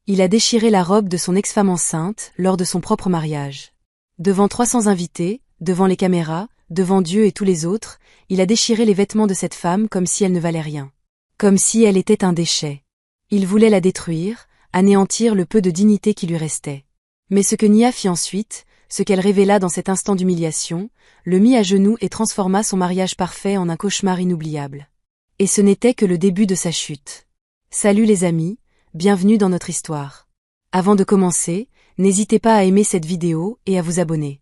Il a déchiré la robe de son ex-femme enceinte lors de son propre mariage. Devant 300 invités, devant les caméras, devant Dieu et tous les autres, il a déchiré les vêtements de cette femme comme si elle ne valait rien. Comme si elle était un déchet. Il voulait la détruire, anéantir le peu de dignité qui lui restait. Mais ce que Nia fit ensuite, ce qu'elle révéla dans cet instant d'humiliation, le mit à genoux et transforma son mariage parfait en un cauchemar inoubliable. Et ce n'était que le début de sa chute. Salut les amis, bienvenue dans notre histoire. Avant de commencer, n'hésitez pas à aimer cette vidéo et à vous abonner.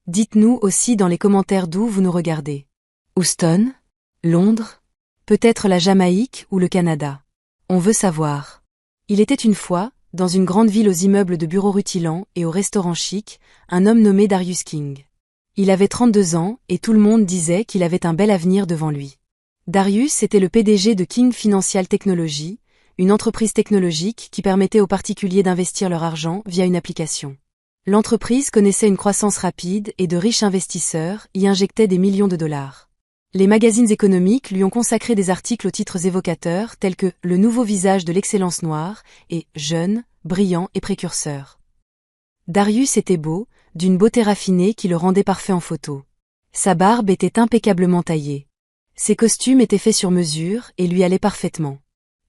Dites-nous aussi dans les commentaires d'où vous nous regardez. Houston? Londres? Peut-être la Jamaïque ou le Canada. On veut savoir. Il était une fois, dans une grande ville aux immeubles de bureaux rutilants et aux restaurants chics, un homme nommé Darius King. Il avait 32 ans et tout le monde disait qu'il avait un bel avenir devant lui. Darius était le PDG de King Financial Technology, une entreprise technologique qui permettait aux particuliers d'investir leur argent via une application. L'entreprise connaissait une croissance rapide et de riches investisseurs y injectaient des millions de dollars. Les magazines économiques lui ont consacré des articles aux titres évocateurs tels que « Le nouveau visage de l'excellence noire » et « Jeune, brillant et précurseur ». Darius était beau, d'une beauté raffinée qui le rendait parfait en photo. Sa barbe était impeccablement taillée. Ses costumes étaient faits sur mesure et lui allaient parfaitement.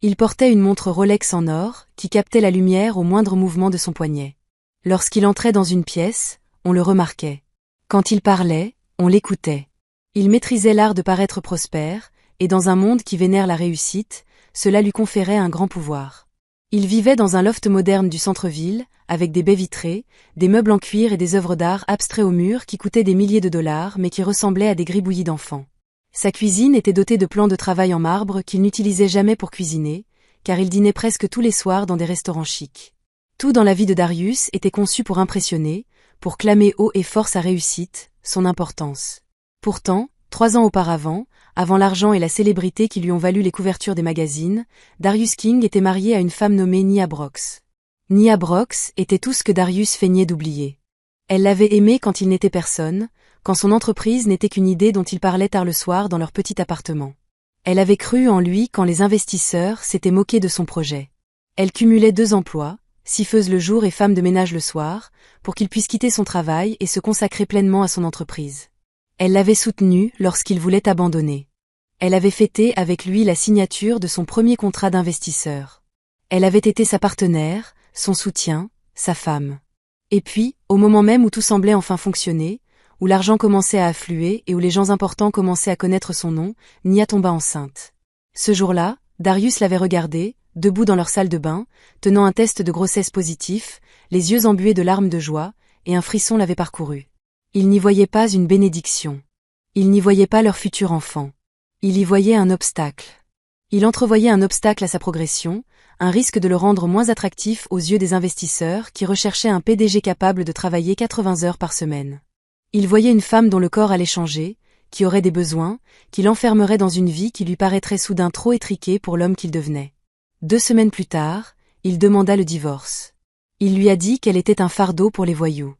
Il portait une montre Rolex en or qui captait la lumière au moindre mouvement de son poignet. Lorsqu'il entrait dans une pièce, on le remarquait. Quand il parlait, on l'écoutait. Il maîtrisait l'art de paraître prospère, et dans un monde qui vénère la réussite, cela lui conférait un grand pouvoir. Il vivait dans un loft moderne du centre-ville, avec des baies vitrées, des meubles en cuir et des œuvres d'art abstraits aux murs qui coûtaient des milliers de dollars mais qui ressemblaient à des gribouillis d'enfants. Sa cuisine était dotée de plans de travail en marbre qu'il n'utilisait jamais pour cuisiner, car il dînait presque tous les soirs dans des restaurants chics. Tout dans la vie de Darius était conçu pour impressionner, pour clamer haut et fort sa réussite, son importance. Pourtant, 3 ans auparavant, avant l'argent et la célébrité qui lui ont valu les couvertures des magazines, Darius King était marié à une femme nommée Nia Brox. Nia Brox était tout ce que Darius feignait d'oublier. Elle l'avait aimé quand il n'était personne, quand son entreprise n'était qu'une idée dont ils parlaient tard le soir dans leur petit appartement. Elle avait cru en lui quand les investisseurs s'étaient moqués de son projet. Elle cumulait 2 emplois, siffeuse le jour et femme de ménage le soir, pour qu'il puisse quitter son travail et se consacrer pleinement à son entreprise. Elle l'avait soutenu lorsqu'il voulait abandonner. Elle avait fêté avec lui la signature de son premier contrat d'investisseur. Elle avait été sa partenaire, son soutien, sa femme. Et puis, au moment même où tout semblait enfin fonctionner, où l'argent commençait à affluer et où les gens importants commençaient à connaître son nom, Nia tomba enceinte. Ce jour-là, Darius l'avait regardée, debout dans leur salle de bain, tenant un test de grossesse positif, les yeux embués de larmes de joie, et un frisson l'avait parcouru. Il n'y voyait pas une bénédiction. Il n'y voyait pas leur futur enfant. Il y voyait un obstacle. Il entrevoyait un obstacle à sa progression, un risque de le rendre moins attractif aux yeux des investisseurs qui recherchaient un PDG capable de travailler 80 heures par semaine. Il voyait une femme dont le corps allait changer, qui aurait des besoins, qui l'enfermerait dans une vie qui lui paraîtrait soudain trop étriquée pour l'homme qu'il devenait. 2 semaines plus tard, il demanda le divorce. Il lui a dit qu'elle était un fardeau pour les voyous.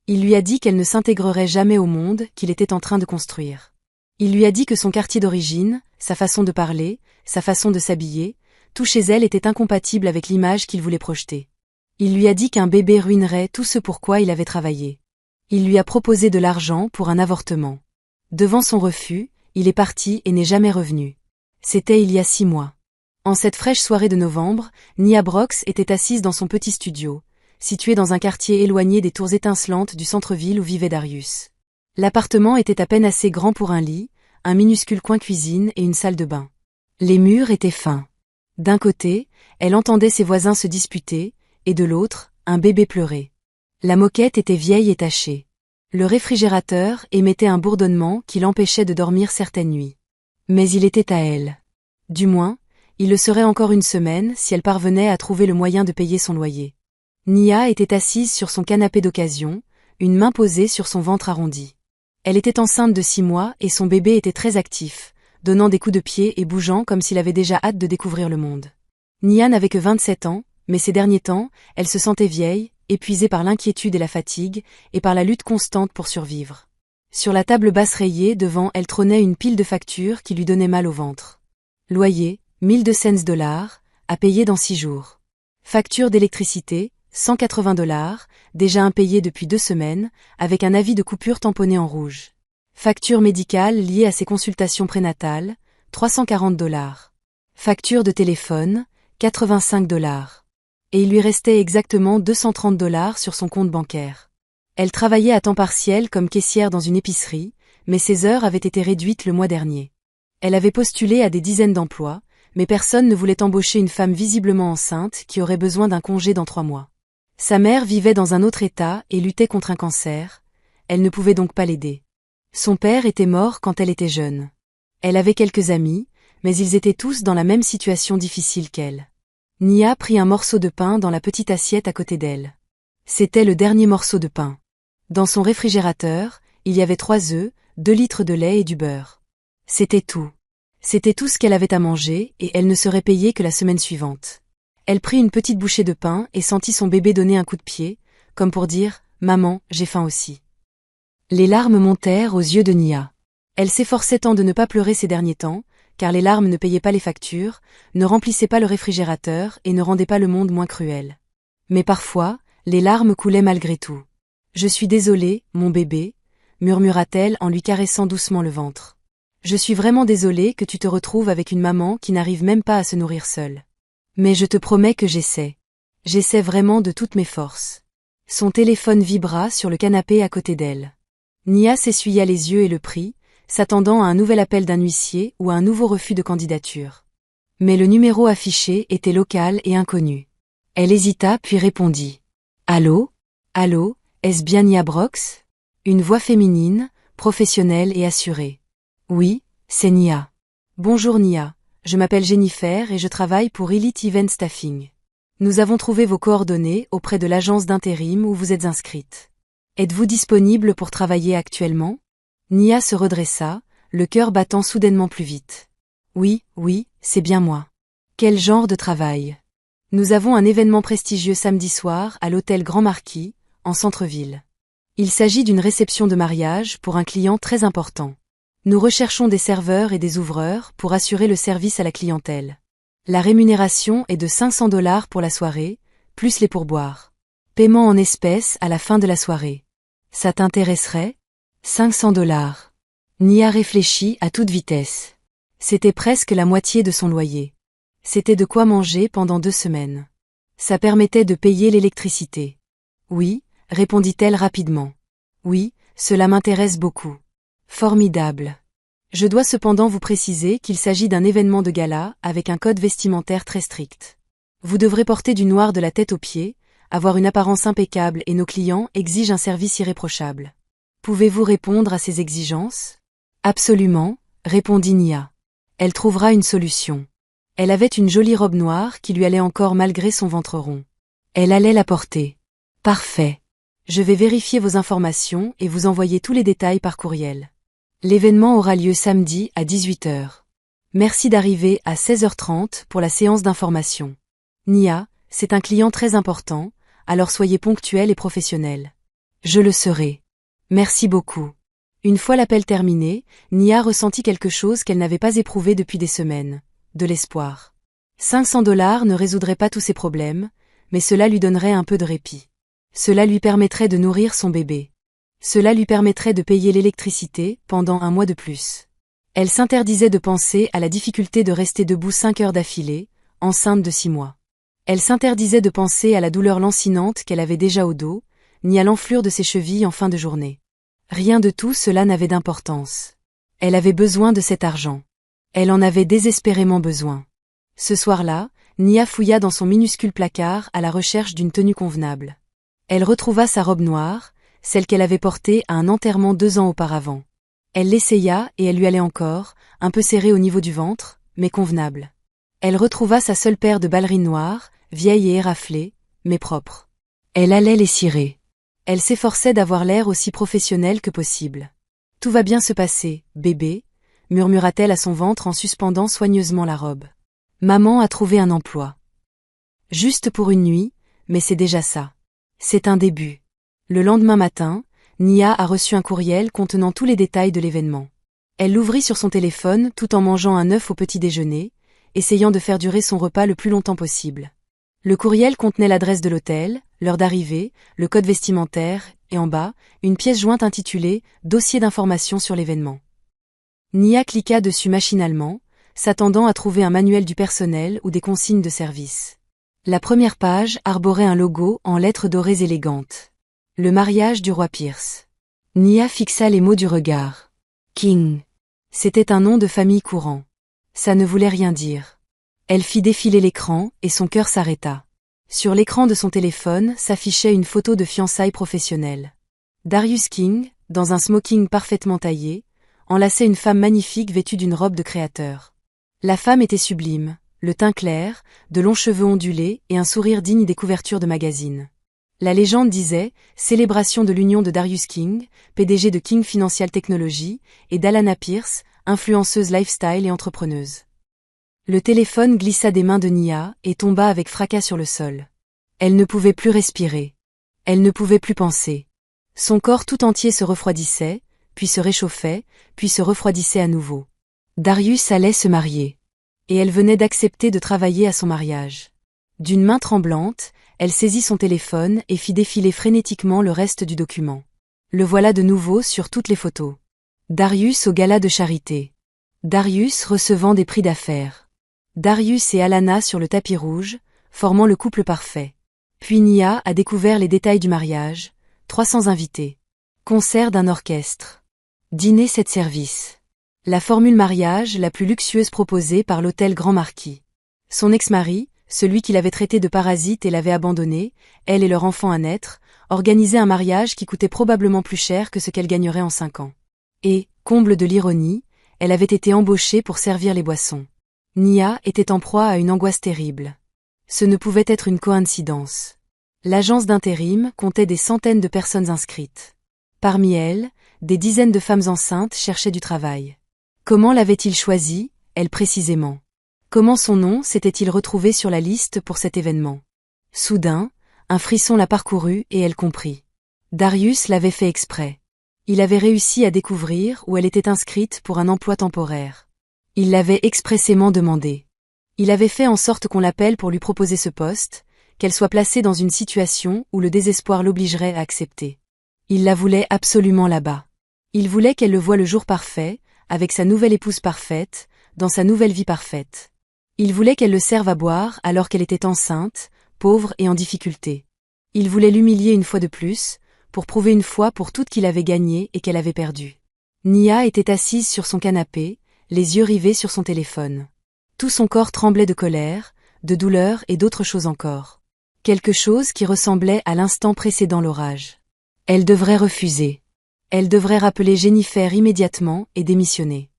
Il lui a dit qu'elle ne s'intégrerait jamais au monde qu'il était en train de construire. Il lui a dit que son quartier d'origine, sa façon de parler, sa façon de s'habiller, tout chez elle était incompatible avec l'image qu'il voulait projeter. Il lui a dit qu'un bébé ruinerait tout ce pour quoi il avait travaillé. Il lui a proposé de l'argent pour un avortement. Devant son refus, il est parti et n'est jamais revenu. C'était il y a 6 mois. En cette fraîche soirée de novembre, Nia Brox était assise dans son petit studio, situé dans un quartier éloigné des tours étincelantes du centre-ville où vivait Darius. L'appartement était à peine assez grand pour un lit, un minuscule coin cuisine et une salle de bain. Les murs étaient fins. D'un côté, elle entendait ses voisins se disputer, et de l'autre, un bébé pleurer. La moquette était vieille et tachée. Le réfrigérateur émettait un bourdonnement qui l'empêchait de dormir certaines nuits. Mais il était à elle. Du moins, il le serait encore une semaine si elle parvenait à trouver le moyen de payer son loyer. Nia était assise sur son canapé d'occasion, une main posée sur son ventre arrondi. Elle était enceinte de 6 mois et son bébé était très actif, donnant des coups de pied et bougeant comme s'il avait déjà hâte de découvrir le monde. Nia n'avait que 27 ans, mais ces derniers temps, elle se sentait vieille, épuisée par l'inquiétude et la fatigue, et par la lutte constante pour survivre. Sur la table basse rayée devant elle trônait une pile de factures qui lui donnait mal au ventre. Loyer, 1200 $, à payer dans 6 jours. Facture d'électricité, $180, déjà impayée depuis 2 semaines, avec un avis de coupure tamponné en rouge. Facture médicale liée à ses consultations prénatales, $340. Facture de téléphone, $85. Et il lui restait exactement $230 sur son compte bancaire. Elle travaillait à temps partiel comme caissière dans une épicerie, mais ses heures avaient été réduites le mois dernier. Elle avait postulé à des dizaines d'emplois, mais personne ne voulait embaucher une femme visiblement enceinte qui aurait besoin d'un congé dans 3 mois. Sa mère vivait dans un autre état et luttait contre un cancer. Elle ne pouvait donc pas l'aider. Son père était mort quand elle était jeune. Elle avait quelques amis, mais ils étaient tous dans la même situation difficile qu'elle. Nia prit un morceau de pain dans la petite assiette à côté d'elle. C'était le dernier morceau de pain. Dans son réfrigérateur, il y avait 3 œufs, 2 litres de lait et du beurre. C'était tout. C'était tout ce qu'elle avait à manger et elle ne serait payée que la semaine suivante. Elle prit une petite bouchée de pain et sentit son bébé donner un coup de pied, comme pour dire « Maman, j'ai faim aussi ». Les larmes montèrent aux yeux de Nia. Elle s'efforçait tant de ne pas pleurer ces derniers temps, car les larmes ne payaient pas les factures, ne remplissaient pas le réfrigérateur et ne rendaient pas le monde moins cruel. Mais parfois, les larmes coulaient malgré tout. « Je suis désolée, mon bébé », murmura-t-elle en lui caressant doucement le ventre. « Je suis vraiment désolée que tu te retrouves avec une maman qui n'arrive même pas à se nourrir seule. Mais je te promets que j'essaie. J'essaie vraiment de toutes mes forces. » Son téléphone vibra sur le canapé à côté d'elle. Nia s'essuya les yeux et le prit, s'attendant à un nouvel appel d'un huissier ou à un nouveau refus de candidature. Mais le numéro affiché était local et inconnu. Elle hésita puis répondit. « Allô ? Allô, est-ce bien Nia Brox ?» Une voix féminine, professionnelle et assurée. « Oui, c'est Nia. »« Bonjour Nia, je m'appelle Jennifer et je travaille pour Elite Event Staffing. Nous avons trouvé vos coordonnées auprès de l'agence d'intérim où vous êtes inscrite. Êtes-vous disponible pour travailler actuellement ?» Nia se redressa, le cœur battant soudainement plus vite. « Oui, c'est bien moi. Quel genre de travail ? » « Nous avons un événement prestigieux samedi soir à l'hôtel Grand Marquis, en centre-ville. Il s'agit d'une réception de mariage pour un client très important. Nous recherchons des serveurs et des ouvreurs pour assurer le service à la clientèle. La rémunération est de $500 pour la soirée, plus les pourboires. Paiement en espèces à la fin de la soirée. Ça t'intéresserait ? $500. Nia réfléchit à toute vitesse. C'était presque la moitié de son loyer. C'était de quoi manger pendant 2 semaines. Ça permettait de payer l'électricité. Oui, répondit-elle rapidement. Oui, cela m'intéresse beaucoup. Formidable. Je dois cependant vous préciser qu'il s'agit d'un événement de gala avec un code vestimentaire très strict. Vous devrez porter du noir de la tête aux pieds, avoir une apparence impeccable et nos clients exigent un service irréprochable. Pouvez-vous répondre à ces exigences ? Absolument, répondit Nia. Elle trouvera une solution. Elle avait une jolie robe noire qui lui allait encore malgré son ventre rond. Elle allait la porter. Parfait. Je vais vérifier vos informations et vous envoyer tous les détails par courriel. L'événement aura lieu samedi à 18h. Merci d'arriver à 16h30 pour la séance d'information. Nia, c'est un client très important, alors soyez ponctuel et professionnel. Je le serai. Merci beaucoup. Une fois l'appel terminé, Nia ressentit quelque chose qu'elle n'avait pas éprouvé depuis des semaines. De l'espoir. $500 ne résoudrait pas tous ses problèmes, mais cela lui donnerait un peu de répit. Cela lui permettrait de nourrir son bébé. Cela lui permettrait de payer l'électricité pendant 1 mois de plus. Elle s'interdisait de penser à la difficulté de rester debout 5 heures d'affilée, enceinte de 6 mois. Elle s'interdisait de penser à la douleur lancinante qu'elle avait déjà au dos, ni à l'enflure de ses chevilles en fin de journée. Rien de tout cela n'avait d'importance. Elle avait besoin de cet argent. Elle en avait désespérément besoin. Ce soir-là, Nia fouilla dans son minuscule placard à la recherche d'une tenue convenable. Elle retrouva sa robe noire, celle qu'elle avait portée à un enterrement 2 ans auparavant. Elle l'essaya et elle lui allait encore, un peu serrée au niveau du ventre, mais convenable. Elle retrouva sa seule paire de ballerines noires, vieilles et éraflées, mais propres. Elle allait les cirer. Elle s'efforçait d'avoir l'air aussi professionnelle que possible. « Tout va bien se passer, bébé », murmura-t-elle à son ventre en suspendant soigneusement la robe. « Maman a trouvé un emploi. Juste pour une nuit, mais c'est déjà ça. C'est un début. » Le lendemain matin, Nia a reçu un courriel contenant tous les détails de l'événement. Elle l'ouvrit sur son téléphone tout en mangeant un œuf au petit déjeuner, essayant de faire durer son repas le plus longtemps possible. Le courriel contenait l'adresse de l'hôtel, l'heure d'arrivée, le code vestimentaire, et en bas, une pièce jointe intitulée « Dossier d'information sur l'événement ». Nia cliqua dessus machinalement, s'attendant à trouver un manuel du personnel ou des consignes de service. La première page arborait un logo en lettres dorées élégantes. Le mariage du roi Pierce. Nia fixa les mots du regard. King. C'était un nom de famille courant. Ça ne voulait rien dire. Elle fit défiler l'écran et son cœur s'arrêta. Sur l'écran de son téléphone s'affichait une photo de fiançailles professionnelles. Darius King, dans un smoking parfaitement taillé, enlaçait une femme magnifique vêtue d'une robe de créateur. La femme était sublime, le teint clair, de longs cheveux ondulés et un sourire digne des couvertures de magazines. La légende disait « Célébration de l'union de Darius King, PDG de King Financial Technology, et d'Alana Pierce, influenceuse lifestyle et entrepreneuse ». Le téléphone glissa des mains de Nia et tomba avec fracas sur le sol. Elle ne pouvait plus respirer. Elle ne pouvait plus penser. Son corps tout entier se refroidissait, puis se réchauffait, puis se refroidissait à nouveau. Darius allait se marier. Et elle venait d'accepter de travailler à son mariage. D'une main tremblante, elle saisit son téléphone et fit défiler frénétiquement le reste du document. Le voilà de nouveau sur toutes les photos. Darius au gala de charité. Darius recevant des prix d'affaires. Darius et Alana sur le tapis rouge, formant le couple parfait. Puis Nia a découvert les détails du mariage, 300 invités. Concert d'un orchestre. Dîner 7 services. La formule mariage la plus luxueuse proposée par l'hôtel Grand Marquis. Son ex-mari, celui qui l'avait traité de parasite et l'avait abandonné, elle et leur enfant à naître, organisaient un mariage qui coûtait probablement plus cher que ce qu'elle gagnerait en 5 ans. Et, comble de l'ironie, elle avait été embauchée pour servir les boissons. Nia était en proie à une angoisse terrible. Ce ne pouvait être une coïncidence. L'agence d'intérim comptait des centaines de personnes inscrites. Parmi elles, des dizaines de femmes enceintes cherchaient du travail. Comment l'avait-il choisie, elle précisément? Comment son nom s'était-il retrouvé sur la liste pour cet événement? Soudain, un frisson la parcourut et elle comprit. Darius l'avait fait exprès. Il avait réussi à découvrir où elle était inscrite pour un emploi temporaire. Il l'avait expressément demandé. Il avait fait en sorte qu'on l'appelle pour lui proposer ce poste, qu'elle soit placée dans une situation où le désespoir l'obligerait à accepter. Il la voulait absolument là-bas. Il voulait qu'elle le voie le jour parfait, avec sa nouvelle épouse parfaite, dans sa nouvelle vie parfaite. Il voulait qu'elle le serve à boire alors qu'elle était enceinte, pauvre et en difficulté. Il voulait l'humilier une fois de plus, pour prouver une fois pour toutes qu'il avait gagné et qu'elle avait perdu. Nia était assise sur son canapé, les yeux rivés sur son téléphone. Tout son corps tremblait de colère, de douleur et d'autres choses encore. Quelque chose qui ressemblait à l'instant précédant l'orage. Elle devrait refuser. Elle devrait rappeler Jennifer immédiatement et démissionner.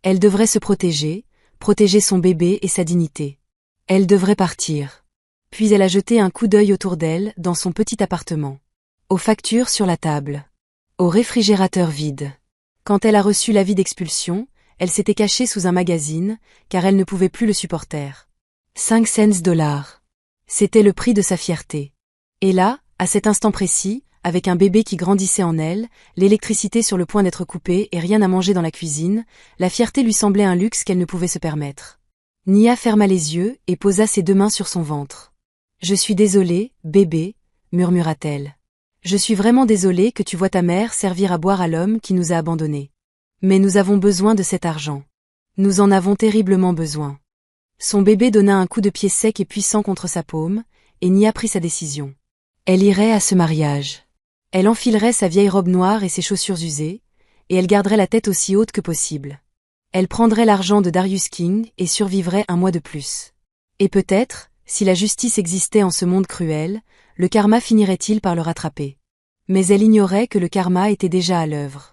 Elle devrait se protéger, protéger son bébé et sa dignité. Elle devrait partir. Puis elle a jeté un coup d'œil autour d'elle dans son petit appartement. Aux factures sur la table. Au réfrigérateur vide. Quand elle a reçu l'avis d'expulsion, elle s'était cachée sous un magazine, car elle ne pouvait plus le supporter. 5 cents. C'était le prix de sa fierté. Et là, à cet instant précis, avec un bébé qui grandissait en elle, l'électricité sur le point d'être coupée et rien à manger dans la cuisine, la fierté lui semblait un luxe qu'elle ne pouvait se permettre. Nia ferma les yeux et posa ses 2 mains sur son ventre. « Je suis désolée, bébé, » murmura-t-elle. « Je suis vraiment désolée que tu vois ta mère servir à boire à l'homme qui nous a abandonnés. Mais nous avons besoin de cet argent. Nous en avons terriblement besoin. » Son bébé donna un coup de pied sec et puissant contre sa paume, et Nia prit sa décision. Elle irait à ce mariage. Elle enfilerait sa vieille robe noire et ses chaussures usées, et elle garderait la tête aussi haute que possible. Elle prendrait l'argent de Darius King et survivrait 1 mois de plus. Et peut-être, si la justice existait en ce monde cruel, le karma finirait-il par le rattraper. Mais elle ignorait que le karma était déjà à l'œuvre.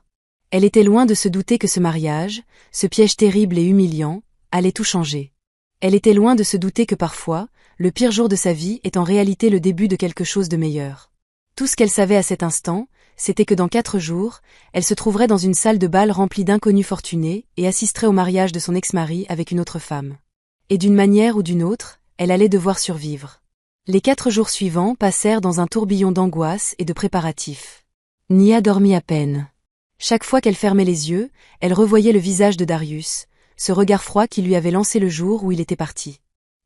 Elle était loin de se douter que ce mariage, ce piège terrible et humiliant, allait tout changer. Elle était loin de se douter que parfois, le pire jour de sa vie est en réalité le début de quelque chose de meilleur. Tout ce qu'elle savait à cet instant, c'était que dans 4 jours, elle se trouverait dans une salle de bal remplie d'inconnus fortunés et assisterait au mariage de son ex-mari avec une autre femme. Et d'une manière ou d'une autre, elle allait devoir survivre. Les 4 jours suivants passèrent dans un tourbillon d'angoisse et de préparatifs. Nia dormit à peine. Chaque fois qu'elle fermait les yeux, elle revoyait le visage de Darius, ce regard froid qui lui avait lancé le jour où il était parti.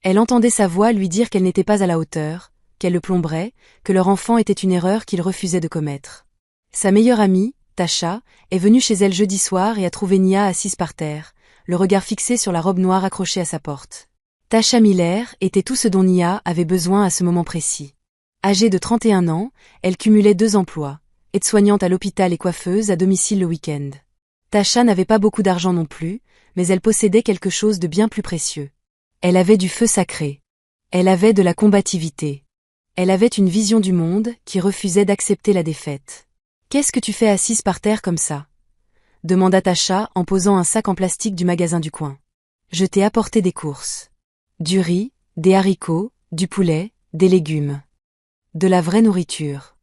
Elle entendait sa voix lui dire qu'elle n'était pas à la hauteur, qu'elle le plomberait, que leur enfant était une erreur qu'il refusait de commettre. Sa meilleure amie, Tasha, est venue chez elle jeudi soir et a trouvé Nia assise par terre, le regard fixé sur la robe noire accrochée à sa porte. Tasha Miller était tout ce dont Nia avait besoin à ce moment précis. Âgée de 31 ans, elle cumulait 2 emplois, aide-soignante à l'hôpital et coiffeuse à domicile le week-end. Tasha n'avait pas beaucoup d'argent non plus, mais elle possédait quelque chose de bien plus précieux. Elle avait du feu sacré. Elle avait de la combativité. Elle avait une vision du monde qui refusait d'accepter la défaite. « Qu'est-ce que tu fais assise par terre comme ça ?» demanda Tasha en posant un sac en plastique du magasin du coin. « Je t'ai apporté des courses. Du riz, des haricots, du poulet, des légumes. De la vraie nourriture. »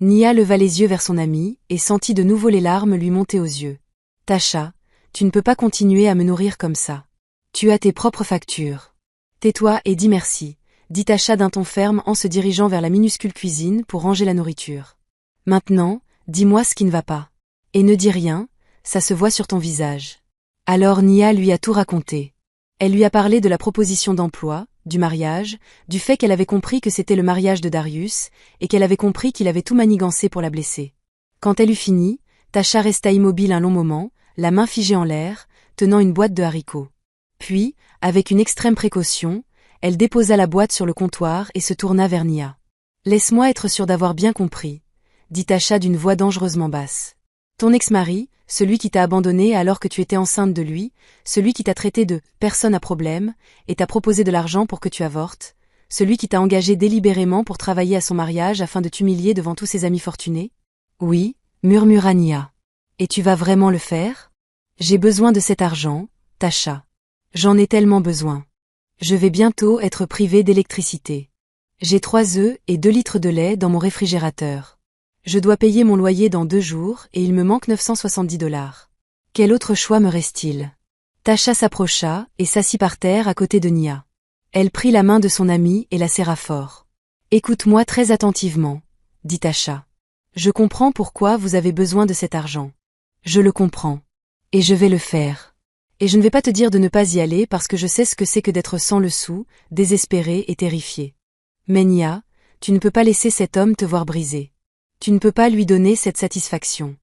Nia leva les yeux vers son amie et sentit de nouveau les larmes lui monter aux yeux. « Tasha, tu ne peux pas continuer à me nourrir comme ça. Tu as tes propres factures. Tais-toi et dis merci, » dit Tasha d'un ton ferme en se dirigeant vers la minuscule cuisine pour ranger la nourriture. « Maintenant, dis-moi ce qui ne va pas. Et ne dis rien, ça se voit sur ton visage. » Alors Nia lui a tout raconté. Elle lui a parlé de la proposition d'emploi, du mariage, du fait qu'elle avait compris que c'était le mariage de Darius, et qu'elle avait compris qu'il avait tout manigancé pour la blesser. Quand elle eut fini, Tasha resta immobile un long moment, la main figée en l'air, tenant une boîte de haricots. Puis, avec une extrême précaution, elle déposa la boîte sur le comptoir et se tourna vers Nia. « Laisse-moi être sûre d'avoir bien compris, » dit Tasha d'une voix dangereusement basse. « Ton ex-mari, celui qui t'a abandonné alors que tu étais enceinte de lui, celui qui t'a traité de « personne à problème » et t'a proposé de l'argent pour que tu avortes, celui qui t'a engagé délibérément pour travailler à son mariage afin de t'humilier devant tous ses amis fortunés ? » « Oui, » murmura Nia. « Et tu vas vraiment le faire ? J'ai besoin de cet argent, Tasha. J'en ai tellement besoin. Je vais bientôt être privée d'électricité. J'ai 3 œufs et 2 litres de lait dans mon réfrigérateur. Je dois payer mon loyer dans 2 jours et il me manque 970 $. Quel autre choix me reste-t-il ? Tasha s'approcha et s'assit par terre à côté de Nia. Elle prit la main de son amie et la serra fort. « Écoute-moi très attentivement, » dit Tasha. « Je comprends pourquoi vous avez besoin de cet argent. Je le comprends. Et je vais le faire. Et je ne vais pas te dire de ne pas y aller parce que je sais ce que c'est que d'être sans le sou, désespéré et terrifié. Mais Nia, tu ne peux pas laisser cet homme te voir brisé. Tu ne peux pas lui donner cette satisfaction.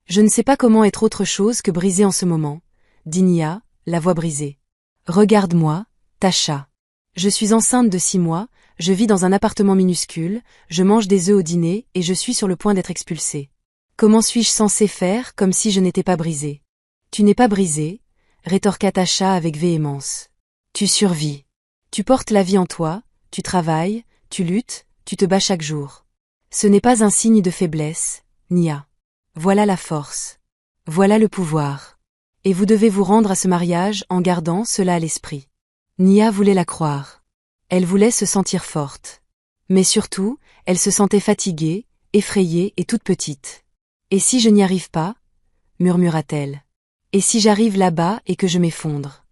Je ne sais pas comment être autre chose que brisé en ce moment, dit Nia, la voix brisée. Regarde-moi, Tasha. Je suis enceinte de 6 mois, je vis dans un appartement minuscule, je mange des œufs au dîner et je suis sur le point d'être expulsée. Comment suis-je censée faire comme si je n'étais pas brisée ? Tu n'es pas brisée, rétorqua Tasha avec véhémence. Tu survis. Tu portes la vie en toi, tu travailles, tu luttes, tu te bats chaque jour. Ce n'est pas un signe de faiblesse, Nia. Voilà la force. Voilà le pouvoir. Et vous devez vous rendre à ce mariage en gardant cela à l'esprit. Nia voulait la croire. Elle voulait se sentir forte. Mais surtout, elle se sentait fatiguée, effrayée et toute petite. « Et si je n'y arrive pas ?» murmura-t-elle. « Et si j'arrive là-bas et que je m'effondre ?»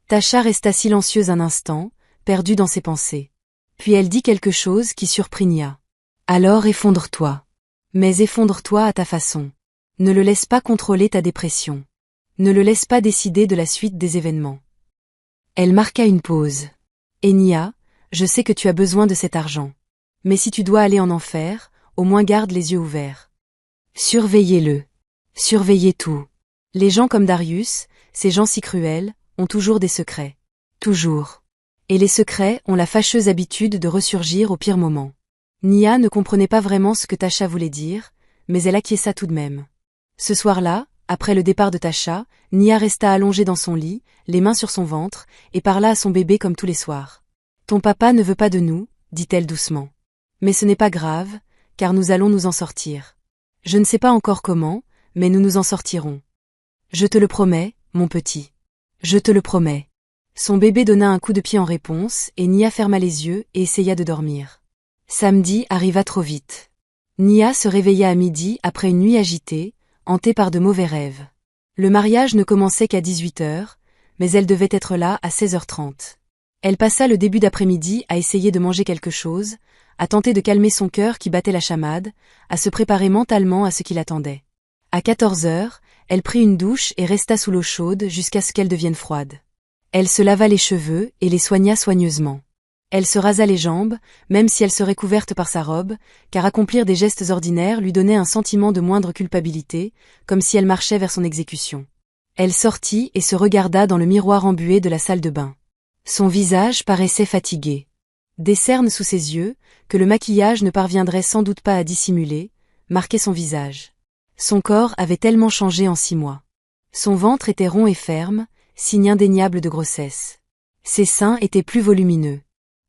Tasha resta silencieuse un instant, perdue dans ses pensées. Puis elle dit quelque chose qui surprit Nia. « Alors effondre-toi. Mais effondre-toi à ta façon. Ne le laisse pas contrôler ta dépression. Ne le laisse pas décider de la suite des événements. » Elle marqua une pause. « Et Nia, je sais que tu as besoin de cet argent. Mais si tu dois aller en enfer, au moins garde les yeux ouverts. Surveillez-le. Surveillez tout. Les gens comme Darius, ces gens si cruels, ont toujours des secrets. Toujours. Et les secrets ont la fâcheuse habitude de ressurgir au pire moment. » Nia ne comprenait pas vraiment ce que Tasha voulait dire, mais elle acquiesça tout de même. Ce soir-là, après le départ de Tasha, Nia resta allongée dans son lit, les mains sur son ventre, et parla à son bébé comme tous les soirs. « Ton papa ne veut pas de nous, » dit-elle doucement. « Mais ce n'est pas grave, car nous allons nous en sortir. Je ne sais pas encore comment, mais nous nous en sortirons. Je te le promets, mon petit. Je te le promets. » Son bébé donna un coup de pied en réponse et Nia ferma les yeux et essaya de dormir. Samedi arriva trop vite. Nia se réveilla à midi après une nuit agitée, hantée par de mauvais rêves. Le mariage ne commençait qu'à 18h, mais elle devait être là à 16h30. Elle passa le début d'après-midi à essayer de manger quelque chose, à tenter de calmer son cœur qui battait la chamade, à se préparer mentalement à ce qui l'attendait. À 14h, elle prit une douche et resta sous l'eau chaude jusqu'à ce qu'elle devienne froide. Elle se lava les cheveux et les soigna soigneusement. Elle se rasa les jambes, même si elle serait couverte par sa robe, car accomplir des gestes ordinaires lui donnait un sentiment de moindre culpabilité, comme si elle marchait vers son exécution. Elle sortit et se regarda dans le miroir embué de la salle de bain. Son visage paraissait fatigué. Des cernes sous ses yeux, que le maquillage ne parviendrait sans doute pas à dissimuler, marquaient son visage. Son corps avait tellement changé en 6 mois. Son ventre était rond et ferme, signe indéniable de grossesse. Ses seins étaient plus volumineux.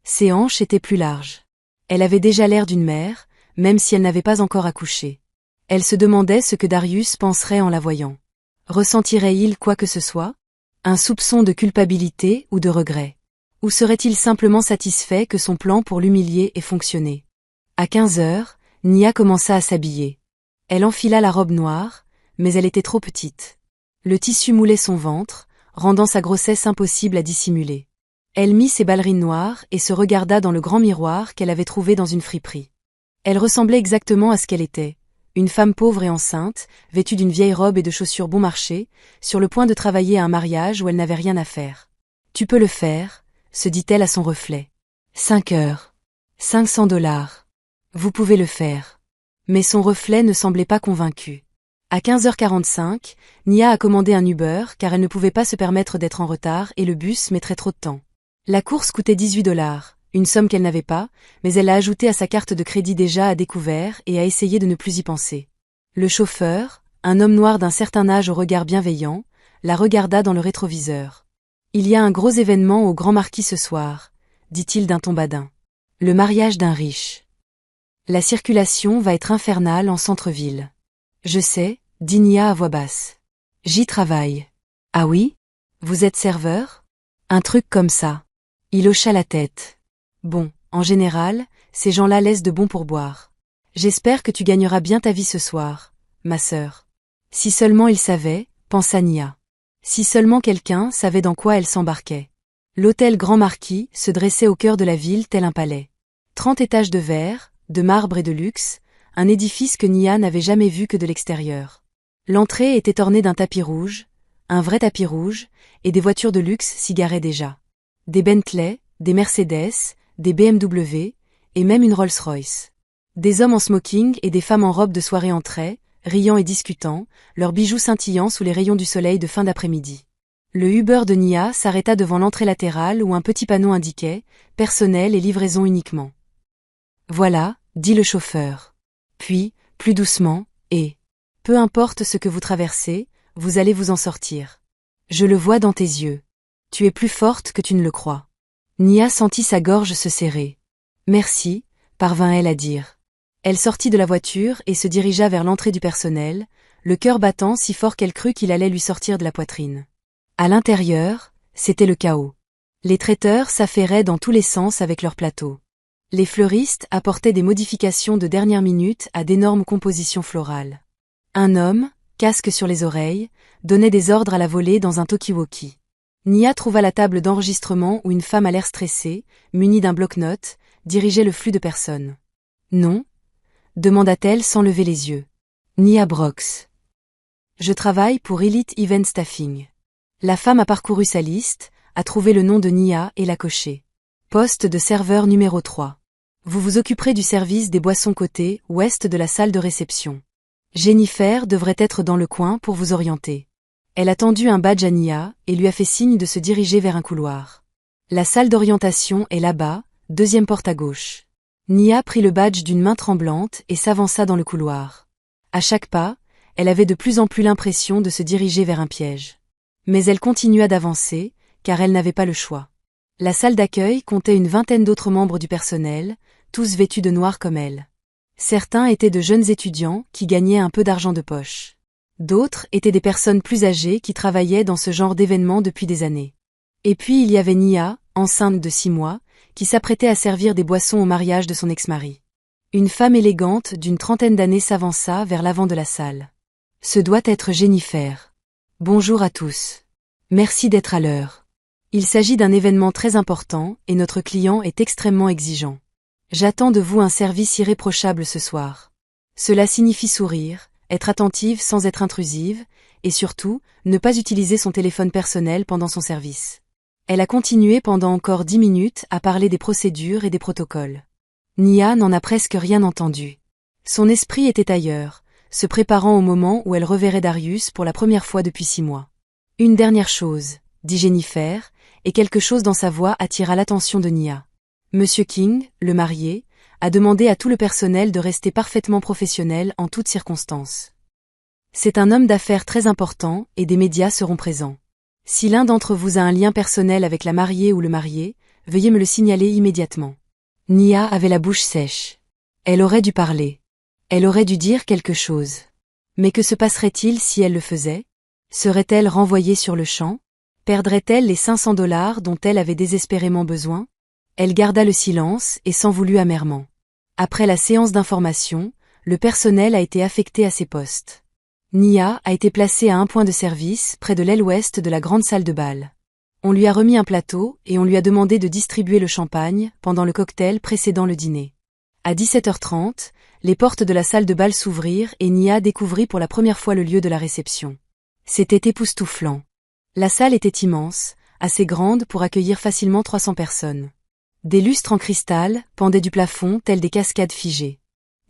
Ses hanches étaient plus larges. Elle avait déjà l'air d'une mère, même si elle n'avait pas encore accouché. Elle se demandait ce que Darius penserait en la voyant. Ressentirait-il quoi que ce soit? Un soupçon de culpabilité ou de regret? Ou serait-il simplement satisfait que son plan pour l'humilier ait fonctionné? À 15 heures, Nia commença à s'habiller. Elle enfila la robe noire, mais elle était trop petite. Le tissu moulait son ventre, rendant sa grossesse impossible à dissimuler. Elle mit ses ballerines noires et se regarda dans le grand miroir qu'elle avait trouvé dans une friperie. Elle ressemblait exactement à ce qu'elle était, une femme pauvre et enceinte, vêtue d'une vieille robe et de chaussures bon marché, sur le point de travailler à un mariage où elle n'avait rien à faire. « Tu peux le faire », se dit-elle à son reflet. 5 heures. $500. Vous pouvez le faire. Mais son reflet ne semblait pas convaincu. À 15h45, Nia a commandé un Uber car elle ne pouvait pas se permettre d'être en retard et le bus mettrait trop de temps. La course coûtait $18, une somme qu'elle n'avait pas, mais elle l'a ajoutée à sa carte de crédit déjà à découvert et a essayé de ne plus y penser. Le chauffeur, un homme noir d'un certain âge au regard bienveillant, la regarda dans le rétroviseur. « Il y a un gros événement au Grand Marquis ce soir, » dit-il d'un ton badin. « Le mariage d'un riche. La circulation va être infernale en centre-ville. »« Je sais, » dit Nia à voix basse. « J'y travaille. »« Ah oui? Vous êtes serveur? » ?»« Un truc comme ça. » Il hocha la tête. « Bon, en général, ces gens-là laissent de bons pourboires. J'espère que tu gagneras bien ta vie ce soir, ma sœur. » Si seulement il savait, pensa Nia. Si seulement quelqu'un savait dans quoi elle s'embarquait. L'hôtel Grand Marquis se dressait au cœur de la ville tel un palais. 30 étages de verre, de marbre et de luxe, un édifice que Nia n'avait jamais vu que de l'extérieur. L'entrée était ornée d'un tapis rouge, un vrai tapis rouge, et des voitures de luxe s'y garaient déjà. Des Bentley, des Mercedes, des BMW, et même une Rolls-Royce. Des hommes en smoking et des femmes en robe de soirée entraient, riant et discutant, leurs bijoux scintillant sous les rayons du soleil de fin d'après-midi. Le Uber de Nia s'arrêta devant l'entrée latérale où un petit panneau indiquait « Personnel et livraison uniquement ». « Voilà », dit le chauffeur. Puis, plus doucement, « Et peu importe ce que vous traversez, vous allez vous en sortir. Je le vois dans tes yeux. Tu es plus forte que tu ne le crois. » Nia sentit sa gorge se serrer. « Merci », parvint-elle à dire. Elle sortit de la voiture et se dirigea vers l'entrée du personnel, le cœur battant si fort qu'elle crut qu'il allait lui sortir de la poitrine. À l'intérieur, c'était le chaos. Les traiteurs s'affairaient dans tous les sens avec leurs plateaux. Les fleuristes apportaient des modifications de dernière minute à d'énormes compositions florales. Un homme, casque sur les oreilles, donnait des ordres à la volée dans un talkie-walkie. Nia trouva la table d'enregistrement où une femme à l'air stressée, munie d'un bloc-notes, dirigeait le flux de personnes. « Non ?» demanda-t-elle sans lever les yeux. « Nia Brox. Je travaille pour Elite Event Staffing. » La femme a parcouru sa liste, a trouvé le nom de Nia et l'a coché. Poste de serveur numéro 3. Vous vous occuperez du service des boissons côté ouest de la salle de réception. Jennifer devrait être dans le coin pour vous orienter. Elle a tendu un badge à Nia et lui a fait signe de se diriger vers un couloir. La salle d'orientation est là-bas, deuxième porte à gauche. Nia prit le badge d'une main tremblante et s'avança dans le couloir. À chaque pas, elle avait de plus en plus l'impression de se diriger vers un piège. Mais elle continua d'avancer, car elle n'avait pas le choix. La salle d'accueil comptait une vingtaine d'autres membres du personnel, tous vêtus de noir comme elle. Certains étaient de jeunes étudiants qui gagnaient un peu d'argent de poche. D'autres étaient des personnes plus âgées qui travaillaient dans ce genre d'événements depuis des années. Et puis il y avait Nia, enceinte de 6 mois, qui s'apprêtait à servir des boissons au mariage de son ex-mari. Une femme élégante d'une 30aine d'années s'avança vers l'avant de la salle. Ce doit être Jennifer. Bonjour à tous. Merci d'être à l'heure. Il s'agit d'un événement très important et notre client est extrêmement exigeant. J'attends de vous un service irréprochable ce soir. Cela signifie sourire, être attentive sans être intrusive, et surtout, ne pas utiliser son téléphone personnel pendant son service. Elle a continué pendant encore 10 minutes à parler des procédures et des protocoles. Nia n'en a presque rien entendu. Son esprit était ailleurs, se préparant au moment où elle reverrait Darius pour la première fois depuis 6 mois. Une dernière chose, dit Jennifer, et quelque chose dans sa voix attira l'attention de Nia. Monsieur King, le marié, a demandé à tout le personnel de rester parfaitement professionnel en toutes circonstances. C'est un homme d'affaires très important et des médias seront présents. Si l'un d'entre vous a un lien personnel avec la mariée ou le marié, veuillez me le signaler immédiatement. Nia avait la bouche sèche. Elle aurait dû parler. Elle aurait dû dire quelque chose. Mais que se passerait-il si elle le faisait? Serait-elle renvoyée sur le champ? Perdrait-elle les $500 dont elle avait désespérément besoin? Elle garda le silence et s'en voulut amèrement. Après la séance d'information, le personnel a été affecté à ses postes. Nia a été placée à un point de service près de l'aile ouest de la grande salle de bal. On lui a remis un plateau et on lui a demandé de distribuer le champagne pendant le cocktail précédant le dîner. À 17h30, les portes de la salle de bal s'ouvrirent et Nia découvrit pour la première fois le lieu de la réception. C'était époustouflant. La salle était immense, assez grande pour accueillir facilement 300 personnes. Des lustres en cristal pendaient du plafond tels des cascades figées.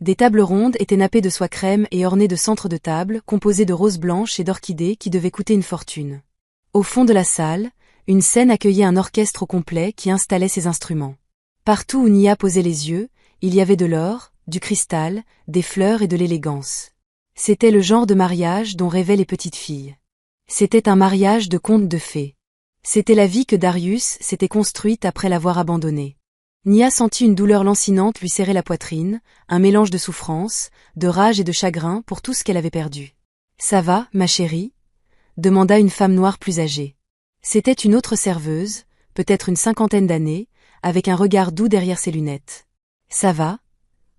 Des tables rondes étaient nappées de soie crème et ornées de centres de table composés de roses blanches et d'orchidées qui devaient coûter une fortune. Au fond de la salle, une scène accueillait un orchestre au complet qui installait ses instruments. Partout où Nia posait les yeux, il y avait de l'or, du cristal, des fleurs et de l'élégance. C'était le genre de mariage dont rêvaient les petites filles. C'était un mariage de conte de fées. C'était la vie que Darius s'était construite après l'avoir abandonnée. Nia sentit une douleur lancinante lui serrer la poitrine, un mélange de souffrance, de rage et de chagrin pour tout ce qu'elle avait perdu. « Ça va, ma chérie ?» demanda une femme noire plus âgée. C'était une autre serveuse, peut-être une 50aine d'années, avec un regard doux derrière ses lunettes. « Ça va ?»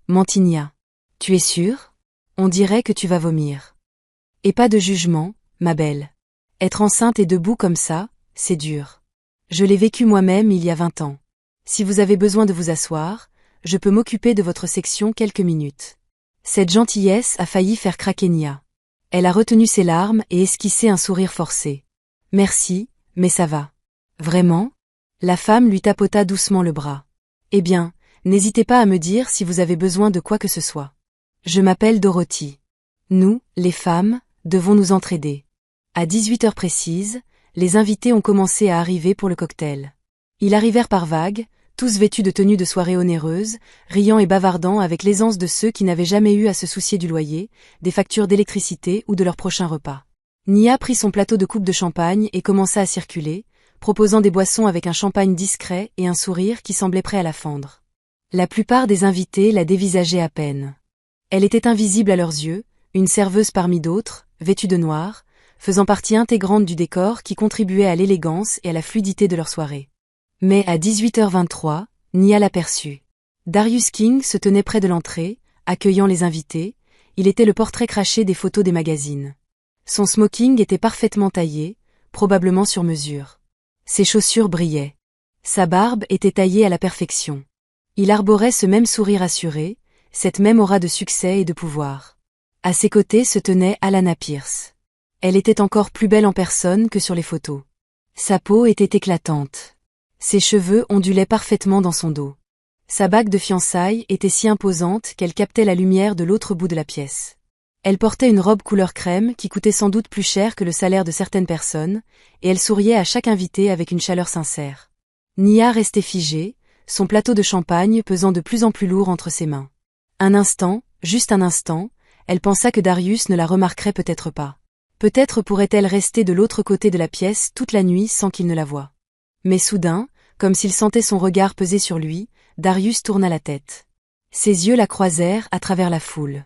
mentit Nia. « Tu es sûre ? On dirait que tu vas vomir. » « Et pas de jugement, ma belle. Être enceinte et debout comme ça, c'est dur. Je l'ai vécu moi-même il y a 20 ans. Si vous avez besoin de vous asseoir, je peux m'occuper de votre section quelques minutes. » Cette gentillesse a failli faire craquer Nia. Elle a retenu ses larmes et esquissé un sourire forcé. « Merci, mais ça va. » « Vraiment ?» La femme lui tapota doucement le bras. « Eh bien, n'hésitez pas à me dire si vous avez besoin de quoi que ce soit. Je m'appelle Dorothy. Nous, les femmes, devons nous entraider. » À 18h précises, les invités ont commencé à arriver pour le cocktail. Ils arrivèrent par vagues, tous vêtus de tenues de soirée onéreuses, riant et bavardant avec l'aisance de ceux qui n'avaient jamais eu à se soucier du loyer, des factures d'électricité ou de leur prochain repas. Nia prit son plateau de coupes de champagne et commença à circuler, proposant des boissons avec un champagne discret et un sourire qui semblait prêt à la fendre. La plupart des invités la dévisageaient à peine. Elle était invisible à leurs yeux, une serveuse parmi d'autres, vêtue de noir, faisant partie intégrante du décor qui contribuait à l'élégance et à la fluidité de leur soirée. Mais à 18h23, Nia l'aperçut. Darius King se tenait près de l'entrée, accueillant les invités, il était le portrait craché des photos des magazines. Son smoking était parfaitement taillé, probablement sur mesure. Ses chaussures brillaient. Sa barbe était taillée à la perfection. Il arborait ce même sourire assuré, cette même aura de succès et de pouvoir. À ses côtés se tenait Alana Pierce. Elle était encore plus belle en personne que sur les photos. Sa peau était éclatante. Ses cheveux ondulaient parfaitement dans son dos. Sa bague de fiançailles était si imposante qu'elle captait la lumière de l'autre bout de la pièce. Elle portait une robe couleur crème qui coûtait sans doute plus cher que le salaire de certaines personnes, et elle souriait à chaque invité avec une chaleur sincère. Nia restait figée, son plateau de champagne pesant de plus en plus lourd entre ses mains. Un instant, juste un instant, elle pensa que Darius ne la remarquerait peut-être pas. Peut-être pourrait-elle rester de l'autre côté de la pièce toute la nuit sans qu'il ne la voie. Mais soudain, comme s'il sentait son regard peser sur lui, Darius tourna la tête. Ses yeux la croisèrent à travers la foule.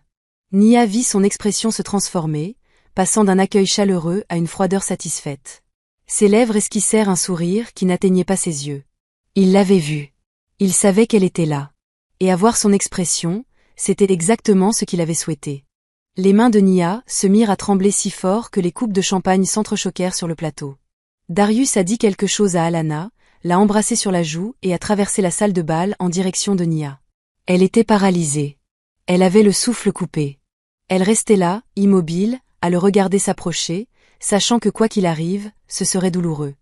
Nia vit son expression se transformer, passant d'un accueil chaleureux à une froideur satisfaite. Ses lèvres esquissèrent un sourire qui n'atteignait pas ses yeux. Il l'avait vue. Il savait qu'elle était là. Et à voir son expression, c'était exactement ce qu'il avait souhaité. Les mains de Nia se mirent à trembler si fort que les coupes de champagne s'entrechoquèrent sur le plateau. Darius a dit quelque chose à Alana, l'a embrassée sur la joue et a traversé la salle de bal en direction de Nia. Elle était paralysée. Elle avait le souffle coupé. Elle restait là, immobile, à le regarder s'approcher, sachant que quoi qu'il arrive, ce serait douloureux.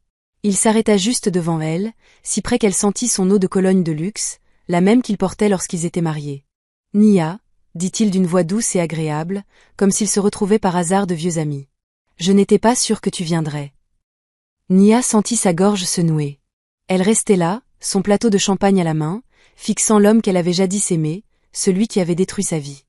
Il s'arrêta juste devant elle, si près qu'elle sentit son eau de Cologne de luxe, la même qu'il portait lorsqu'ils étaient mariés. « Nia », dit-il d'une voix douce et agréable, comme s'ils se retrouvaient par hasard de vieux amis. « Je n'étais pas sûr que tu viendrais. » Nia sentit sa gorge se nouer. Elle restait là, son plateau de champagne à la main, fixant l'homme qu'elle avait jadis aimé, celui qui avait détruit sa vie.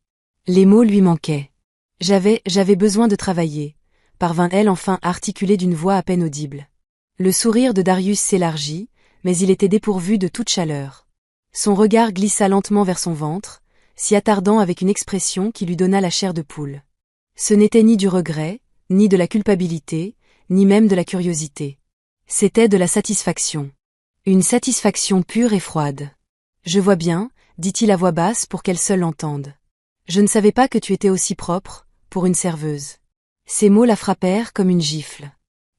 Les mots lui manquaient. « J'avais besoin de travailler », parvint-elle enfin à articuler d'une voix à peine audible. Le sourire de Darius s'élargit, mais il était dépourvu de toute chaleur. Son regard glissa lentement vers son ventre, s'y attardant avec une expression qui lui donna la chair de poule. Ce n'était ni du regret, ni de la culpabilité, ni même de la curiosité. C'était de la satisfaction. Une satisfaction pure et froide. « Je vois bien, » dit-il à voix basse pour qu'elle seule l'entende. « Je ne savais pas que tu étais aussi propre, pour une serveuse. » Ces mots la frappèrent comme une gifle.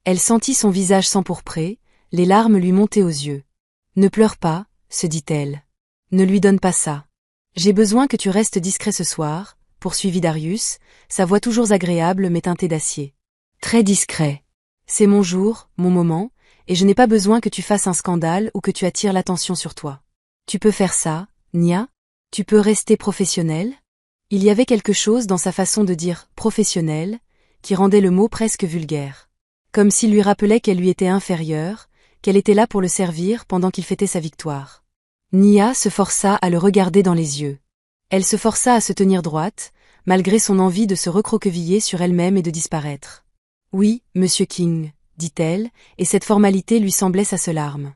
Elle sentit son visage s'empourprer, les larmes lui montaient aux yeux. « Ne pleure pas, » se dit-elle. « Ne lui donne pas ça. J'ai besoin que tu restes discret ce soir, » poursuivit Darius, sa voix toujours agréable mais teintée d'acier. « Très discret. C'est mon jour, mon moment, et je n'ai pas besoin que tu fasses un scandale ou que tu attires l'attention sur toi. Tu peux faire ça, Nia? Tu peux rester professionnel? » Il y avait quelque chose dans sa façon de dire « professionnel » qui rendait le mot presque vulgaire. Comme s'il lui rappelait qu'elle lui était inférieure, qu'elle était là pour le servir pendant qu'il fêtait sa victoire. Nia se força à le regarder dans les yeux. Elle se força à se tenir droite, malgré son envie de se recroqueviller sur elle-même et de disparaître. « Oui, Monsieur King », dit-elle, et cette formalité lui semblait sa seule arme.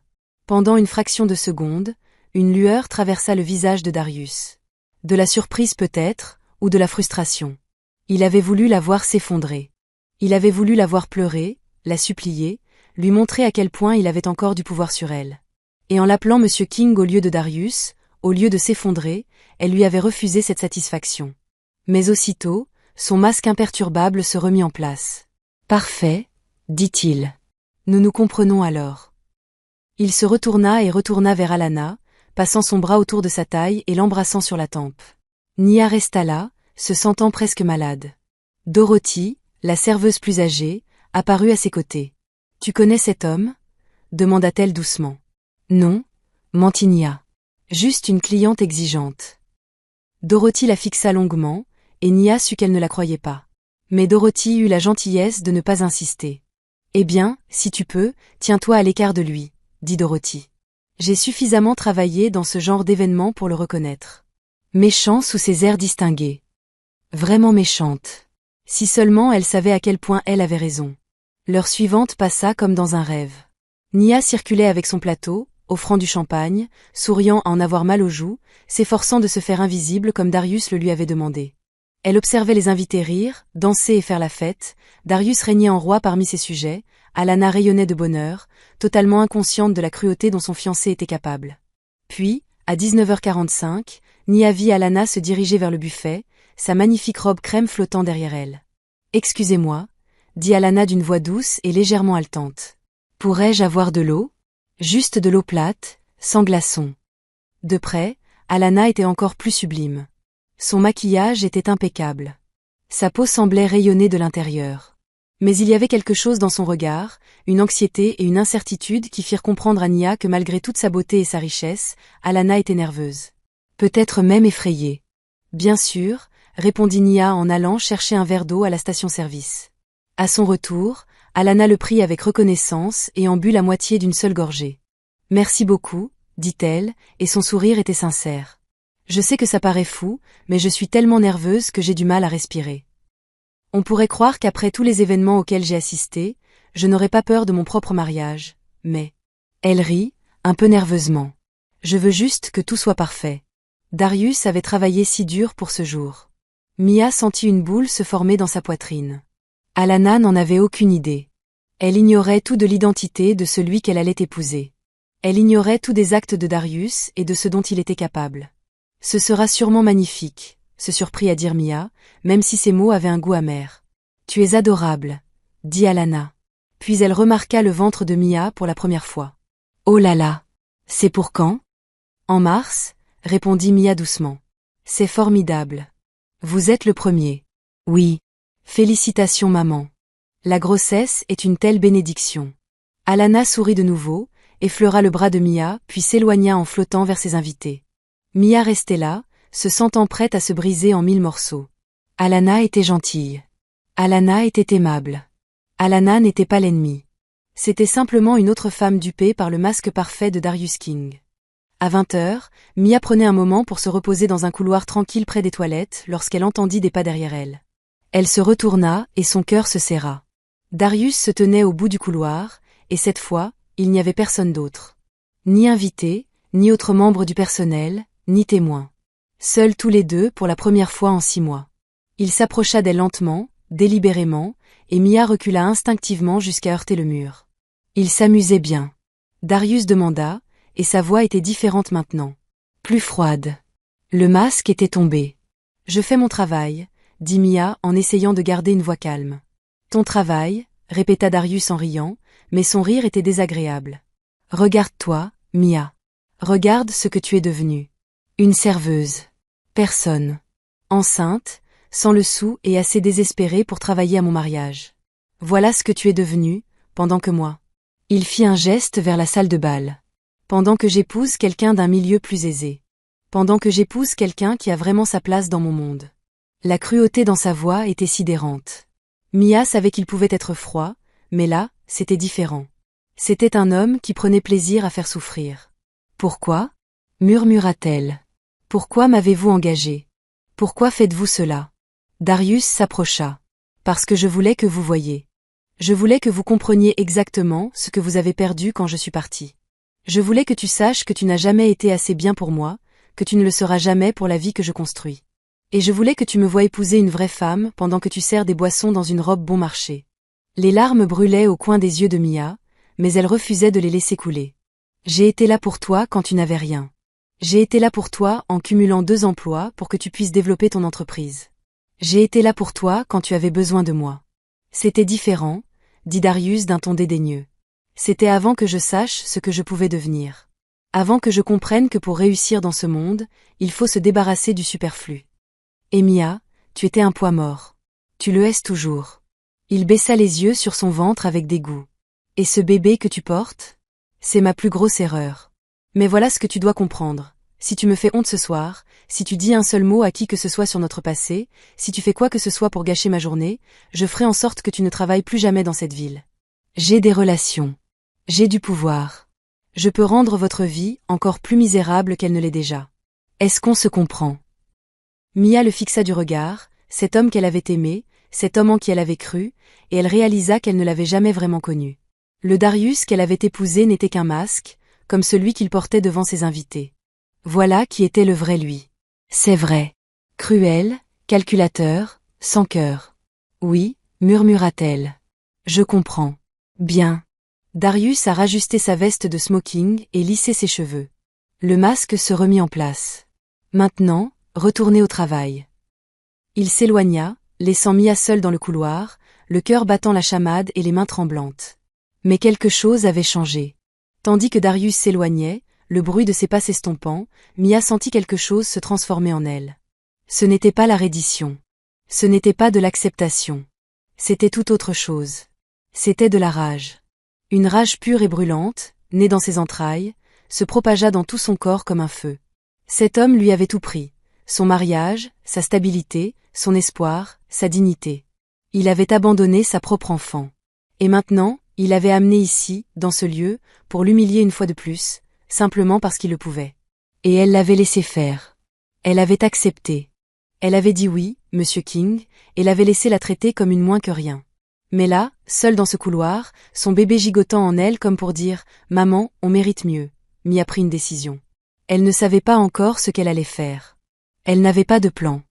Pendant une fraction de seconde, une lueur traversa le visage de Darius. De la surprise peut-être, ou de la frustration. Il avait voulu la voir s'effondrer. Il avait voulu la voir pleurer, la supplier, lui montrer à quel point il avait encore du pouvoir sur elle. Et en l'appelant Monsieur King au lieu de Darius, au lieu de s'effondrer, elle lui avait refusé cette satisfaction. Mais aussitôt, son masque imperturbable se remit en place. « Parfait, » dit-il. « Nous nous comprenons alors. » Il se retourna et retourna vers Alanna, passant son bras autour de sa taille et l'embrassant sur la tempe. Nia resta là, se sentant presque malade. Dorothy, la serveuse plus âgée, apparut à ses côtés. « Tu connais cet homme » demanda-t-elle doucement. « Non, » mentit Nia. « Juste une cliente exigeante. » Dorothy la fixa longuement, et Nia sut qu'elle ne la croyait pas. Mais Dorothy eut la gentillesse de ne pas insister. « Eh bien, si tu peux, tiens-toi à l'écart de lui, » dit Dorothy. « J'ai suffisamment travaillé dans ce genre d'événement pour le reconnaître. » Méchant sous ses airs distingués. Vraiment méchante. Si seulement elle savait à quel point elle avait raison. L'heure suivante passa comme dans un rêve. Nia circulait avec son plateau, offrant du champagne, souriant à en avoir mal aux joues, s'efforçant de se faire invisible comme Darius le lui avait demandé. Elle observait les invités rire, danser et faire la fête, Darius régnait en roi parmi ses sujets, Alanna rayonnait de bonheur, totalement inconsciente de la cruauté dont son fiancé était capable. Puis, à 19h45, Nia vit Alanna se diriger vers le buffet, sa magnifique robe crème flottant derrière elle. « Excusez-moi » dit Alanna d'une voix douce et légèrement haletante. « Pourrais-je avoir de l'eau » ? Juste de l'eau plate, sans glaçons. De près, Alanna était encore plus sublime. Son maquillage était impeccable. Sa peau semblait rayonner de l'intérieur. Mais il y avait quelque chose dans son regard, une anxiété et une incertitude qui firent comprendre à Nia que malgré toute sa beauté et sa richesse, Alanna était nerveuse. Peut-être même effrayée. « Bien sûr », répondit Nia en allant chercher un verre d'eau à la station-service. À son retour, Alanna le prit avec reconnaissance et en but la moitié d'une seule gorgée. « Merci beaucoup », dit-elle, et son sourire était sincère. « Je sais que ça paraît fou, mais je suis tellement nerveuse que j'ai du mal à respirer. On pourrait croire qu'après tous les événements auxquels j'ai assisté, je n'aurais pas peur de mon propre mariage, mais... » Elle rit, un peu nerveusement. « Je veux juste que tout soit parfait. » Darius avait travaillé si dur pour ce jour. Mia sentit une boule se former dans sa poitrine. Alanna n'en avait aucune idée. Elle ignorait tout de l'identité de celui qu'elle allait épouser. Elle ignorait tout des actes de Darius et de ce dont il était capable. « Ce sera sûrement magnifique », se surprit à dire Mia, même si ses mots avaient un goût amer. « Tu es adorable », dit Alanna. Puis elle remarqua le ventre de Mia pour la première fois. « Oh là là ! C'est pour quand ?»« En mars », répondit Mia doucement. « C'est formidable. Vous êtes le premier. »« Oui. Félicitations maman. La grossesse est une telle bénédiction. » Alana sourit de nouveau, effleura le bras de Mia, puis s'éloigna en flottant vers ses invités. Mia restait là, se sentant prête à se briser en 1000 morceaux. Alana était gentille. Alana était aimable. Alana n'était pas l'ennemi. C'était simplement une autre femme dupée par le masque parfait de Darius King. À 20h, Mia prenait un moment pour se reposer dans un couloir tranquille près des toilettes lorsqu'elle entendit des pas derrière elle. Elle se retourna et son cœur se serra. Darius se tenait au bout du couloir, et cette fois, il n'y avait personne d'autre. Ni invité, ni autre membre du personnel, ni témoin. Seuls tous les deux pour la première fois en 6 mois. Il s'approcha d'elle lentement, délibérément, et Mia recula instinctivement jusqu'à heurter le mur. Il s'amusait bien. Darius demanda, et sa voix était différente maintenant. Plus froide. Le masque était tombé. « Je fais mon travail », dit Mia en essayant de garder une voix calme. « Ton travail », répéta Darius en riant, mais son rire était désagréable. « Regarde-toi, Mia. Regarde ce que tu es devenue. Une serveuse. Personne. Enceinte, sans le sou et assez désespérée pour travailler à mon mariage. Voilà ce que tu es devenue, pendant que moi. » Il fit un geste vers la salle de bal. « Pendant que j'épouse quelqu'un d'un milieu plus aisé. Pendant que j'épouse quelqu'un qui a vraiment sa place dans mon monde. » La cruauté dans sa voix était sidérante. Mia savait qu'il pouvait être froid, mais là, c'était différent. C'était un homme qui prenait plaisir à faire souffrir. « Pourquoi » murmura-t-elle. « Pourquoi m'avez-vous engagé ? Pourquoi faites-vous cela ?» Darius s'approcha. « Parce que je voulais que vous voyiez. Je voulais que vous compreniez exactement ce que vous avez perdu quand je suis parti. Je voulais que tu saches que tu n'as jamais été assez bien pour moi, que tu ne le seras jamais pour la vie que je construis. Et je voulais que tu me voies épouser une vraie femme pendant que tu sers des boissons dans une robe bon marché. » Les larmes brûlaient au coin des yeux de Mia, mais elle refusait de les laisser couler. « J'ai été là pour toi quand tu n'avais rien. J'ai été là pour toi en cumulant 2 emplois pour que tu puisses développer ton entreprise. J'ai été là pour toi quand tu avais besoin de moi. » C'était différent, dit Darius d'un ton dédaigneux. C'était avant que je sache ce que je pouvais devenir. Avant que je comprenne que pour réussir dans ce monde, il faut se débarrasser du superflu. Et Mia, tu étais un poids mort. Tu le es toujours. Il baissa les yeux sur son ventre avec dégoût. Et ce bébé que tu portes ? C'est ma plus grosse erreur. Mais voilà ce que tu dois comprendre. Si tu me fais honte ce soir, si tu dis un seul mot à qui que ce soit sur notre passé, si tu fais quoi que ce soit pour gâcher ma journée, je ferai en sorte que tu ne travailles plus jamais dans cette ville. J'ai des relations. J'ai du pouvoir. Je peux rendre votre vie encore plus misérable qu'elle ne l'est déjà. Est-ce qu'on se comprend ? Mia le fixa du regard, cet homme qu'elle avait aimé, cet homme en qui elle avait cru, et elle réalisa qu'elle ne l'avait jamais vraiment connu. Le Darius qu'elle avait épousé n'était qu'un masque, comme celui qu'il portait devant ses invités. Voilà qui était le vrai lui. C'est vrai. Cruel, calculateur, sans cœur. Oui, murmura-t-elle. Je comprends. Bien. Darius a rajusté sa veste de smoking et lissé ses cheveux. Le masque se remit en place. Maintenant, retournez au travail. Il s'éloigna, laissant Mia seule dans le couloir, le cœur battant la chamade et les mains tremblantes. Mais quelque chose avait changé. Tandis que Darius s'éloignait, le bruit de ses pas s'estompant, Mia sentit quelque chose se transformer en elle. Ce n'était pas la reddition. Ce n'était pas de l'acceptation. C'était tout autre chose. C'était de la rage. Une rage pure et brûlante, née dans ses entrailles, se propagea dans tout son corps comme un feu. Cet homme lui avait tout pris. Son mariage, sa stabilité, son espoir, sa dignité. Il avait abandonné sa propre enfant. Et maintenant, il l'avait amenée ici, dans ce lieu, pour l'humilier une fois de plus, simplement parce qu'il le pouvait. Et elle l'avait laissé faire. Elle avait accepté. Elle avait dit oui, Monsieur King, et l'avait laissé la traiter comme une moins que rien. Mais là, seule dans ce couloir, son bébé gigotant en elle comme pour dire « Maman, on mérite mieux », Mia pris une décision. Elle ne savait pas encore ce qu'elle allait faire. Elle n'avait pas de plan.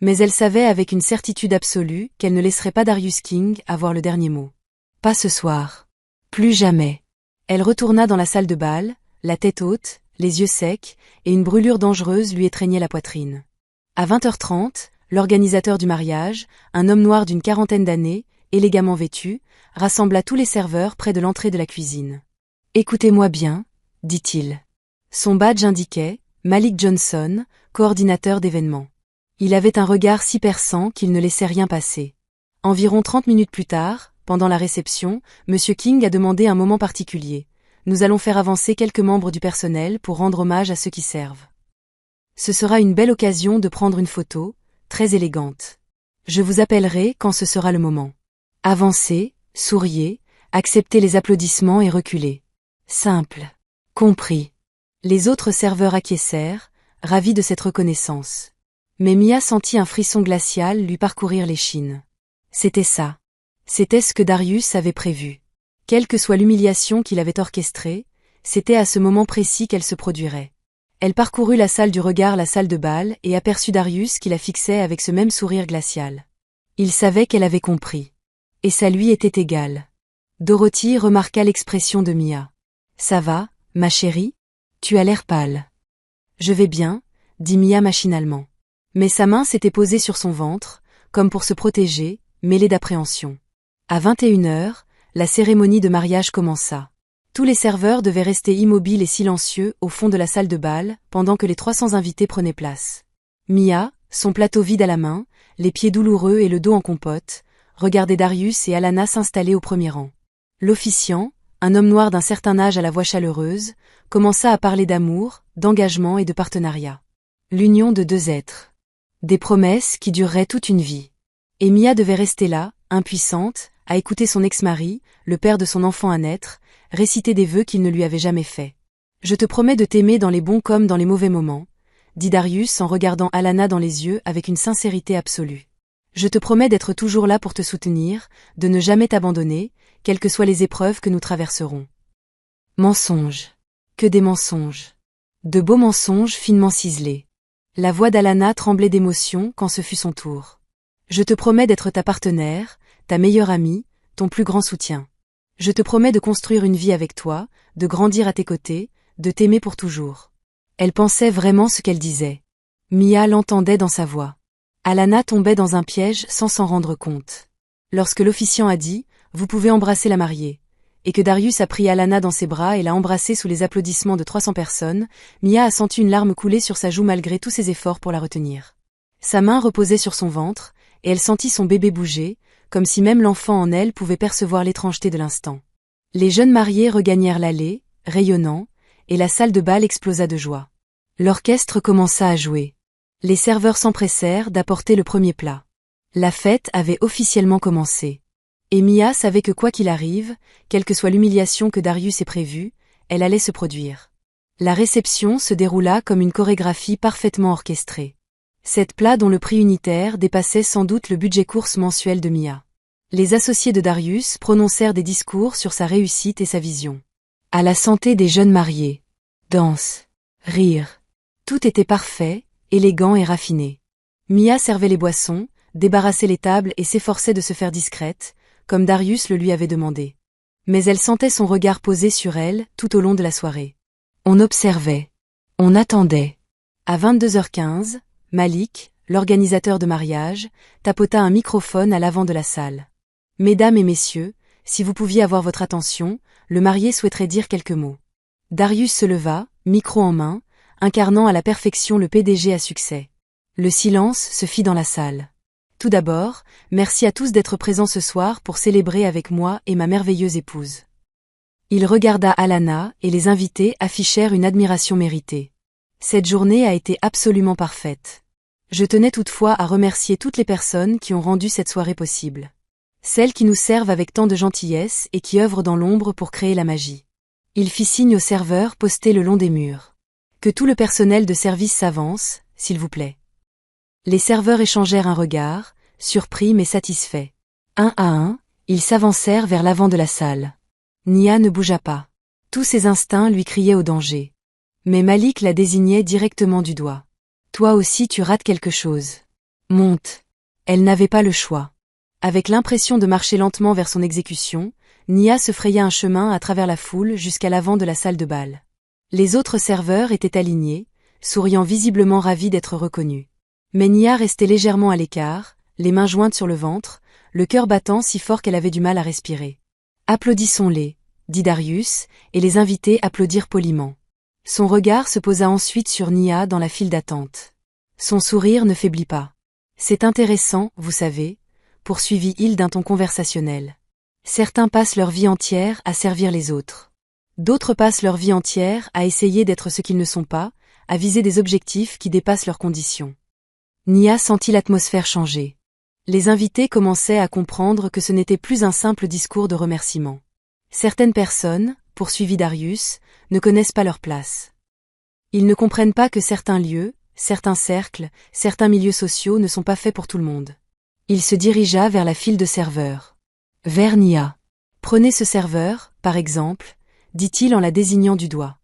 Mais elle savait avec une certitude absolue qu'elle ne laisserait pas Darius King avoir le dernier mot. Pas ce soir. Plus jamais. Elle retourna dans la salle de bal, la tête haute, les yeux secs, et une brûlure dangereuse lui étreignait la poitrine. À 20h30, l'organisateur du mariage, un homme noir d'une 40aine d'années, élégamment vêtu, rassembla tous les serveurs près de l'entrée de la cuisine. « Écoutez-moi bien, » dit-il. Son badge indiquait « Malik Johnson, coordinateur d'événements ». Il avait un regard si perçant qu'il ne laissait rien passer. Environ 30 minutes plus tard, pendant la réception, Monsieur King a demandé un moment particulier. Nous allons faire avancer quelques membres du personnel pour rendre hommage à ceux qui servent. Ce sera une belle occasion de prendre une photo, très élégante. Je vous appellerai quand ce sera le moment. Avancez, souriez, acceptez les applaudissements et reculez. Simple. Compris. Les autres serveurs acquiescèrent, ravis de cette reconnaissance. Mais Mia sentit un frisson glacial lui parcourir l'échine. C'était ça. C'était ce que Darius avait prévu. Quelle que soit l'humiliation qu'il avait orchestrée, c'était à ce moment précis qu'elle se produirait. Elle parcourut la salle du regard, la salle de bal, et aperçut Darius qui la fixait avec ce même sourire glacial. Il savait qu'elle avait compris. Et ça lui était égal. Dorothy remarqua l'expression de Mia. « Ça va, ma chérie ? Tu as l'air pâle. »« Je vais bien, » dit Mia machinalement. Mais sa main s'était posée sur son ventre, comme pour se protéger, mêlée d'appréhension. À 21h, la cérémonie de mariage commença. Tous les serveurs devaient rester immobiles et silencieux au fond de la salle de bal, pendant que les 300 invités prenaient place. Mia, son plateau vide à la main, les pieds douloureux et le dos en compote, regardait Darius et Alanna s'installer au premier rang. L'officiant, un homme noir d'un certain âge à la voix chaleureuse, commença à parler d'amour, d'engagement et de partenariat. L'union de deux êtres. Des promesses qui dureraient toute une vie. Et Mia devait rester là, impuissante, à écouter son ex-mari, le père de son enfant à naître, réciter des vœux qu'il ne lui avait jamais faits. « Je te promets de t'aimer dans les bons comme dans les mauvais moments, » dit Darius en regardant Alanna dans les yeux avec une sincérité absolue. « Je te promets d'être toujours là pour te soutenir, de ne jamais t'abandonner, quelles que soient les épreuves que nous traverserons. » Mensonges. Que des mensonges. De beaux mensonges finement ciselés. La voix d'Alanna tremblait d'émotion quand ce fut son tour. « Je te promets d'être ta partenaire, ta meilleure amie, ton plus grand soutien. Je te promets de construire une vie avec toi, de grandir à tes côtés, de t'aimer pour toujours. » Elle pensait vraiment ce qu'elle disait. Mia l'entendait dans sa voix. Alanna tombait dans un piège sans s'en rendre compte. Lorsque l'officiant a dit « Vous pouvez embrasser la mariée », et que Darius a pris Alanna dans ses bras et l'a embrassée sous les applaudissements de 300 personnes, Mia a senti une larme couler sur sa joue malgré tous ses efforts pour la retenir. Sa main reposait sur son ventre, et elle sentit son bébé bouger, comme si même l'enfant en elle pouvait percevoir l'étrangeté de l'instant. Les jeunes mariés regagnèrent l'allée, rayonnants, et la salle de bal explosa de joie. L'orchestre commença à jouer. Les serveurs s'empressèrent d'apporter le premier plat. La fête avait officiellement commencé. Et Mia savait que quoi qu'il arrive, quelle que soit l'humiliation que Darius ait prévue, elle allait se produire. La réception se déroula comme une chorégraphie parfaitement orchestrée. 7 plats dont le prix unitaire dépassait sans doute le budget course mensuel de Mia. Les associés de Darius prononcèrent des discours sur sa réussite et sa vision. À la santé des jeunes mariés. Danse. Rire. Tout était parfait, élégant et raffiné. Mia servait les boissons, débarrassait les tables et s'efforçait de se faire discrète, comme Darius le lui avait demandé. Mais elle sentait son regard posé sur elle tout au long de la soirée. On observait. On attendait. À 22h15, Malik, l'organisateur de mariage, tapota un microphone à l'avant de la salle. « Mesdames et messieurs, si vous pouviez avoir votre attention, le marié souhaiterait dire quelques mots. » Darius se leva, micro en main, incarnant à la perfection le PDG à succès. Le silence se fit dans la salle. « Tout d'abord, merci à tous d'être présents ce soir pour célébrer avec moi et ma merveilleuse épouse. » Il regarda Alanna et les invités affichèrent une admiration méritée. Cette journée a été absolument parfaite. Je tenais toutefois à remercier toutes les personnes qui ont rendu cette soirée possible. Celles qui nous servent avec tant de gentillesse et qui œuvrent dans l'ombre pour créer la magie. Il fit signe aux serveurs postés le long des murs. Que tout le personnel de service s'avance, s'il vous plaît. Les serveurs échangèrent un regard, surpris mais satisfaits. Un à un, ils s'avancèrent vers l'avant de la salle. Nia ne bougea pas. Tous ses instincts lui criaient au danger. Mais Malik la désignait directement du doigt. « Toi aussi tu rates quelque chose. Monte. » Elle n'avait pas le choix. Avec l'impression de marcher lentement vers son exécution, Nia se fraya un chemin à travers la foule jusqu'à l'avant de la salle de bal. Les autres serveurs étaient alignés, souriant visiblement ravis d'être reconnus. Mais Nia restait légèrement à l'écart, les mains jointes sur le ventre, le cœur battant si fort qu'elle avait du mal à respirer. « Applaudissons-les, » dit Darius, et les invités applaudirent poliment. Son regard se posa ensuite sur Nia dans la file d'attente. Son sourire ne faiblit pas. « C'est intéressant, vous savez, » poursuivit-il d'un ton conversationnel. « Certains passent leur vie entière à servir les autres. D'autres passent leur vie entière à essayer d'être ce qu'ils ne sont pas, à viser des objectifs qui dépassent leurs conditions. Nia sentit l'atmosphère changer. Les invités commençaient à comprendre que ce n'était plus un simple discours de remerciement. Certaines personnes, poursuivit Darius, ne connaissent pas leur place. Ils ne comprennent pas que certains lieux, certains cercles, certains milieux sociaux ne sont pas faits pour tout le monde. Il se dirigea vers la file de serveurs. Vers Nia. Prenez ce serveur, par exemple, dit-il en la désignant du doigt.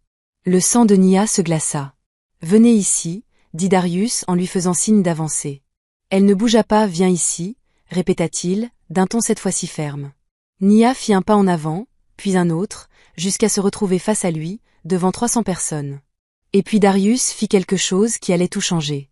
Le sang de Nia se glaça. Venez ici, dit Darius en lui faisant signe d'avancer. Elle ne bougea pas, viens ici, répéta-t-il, d'un ton cette fois-ci ferme. Nia fit un pas en avant, puis un autre, jusqu'à se retrouver face à lui, devant 300 personnes. Et puis Darius fit quelque chose qui allait tout changer.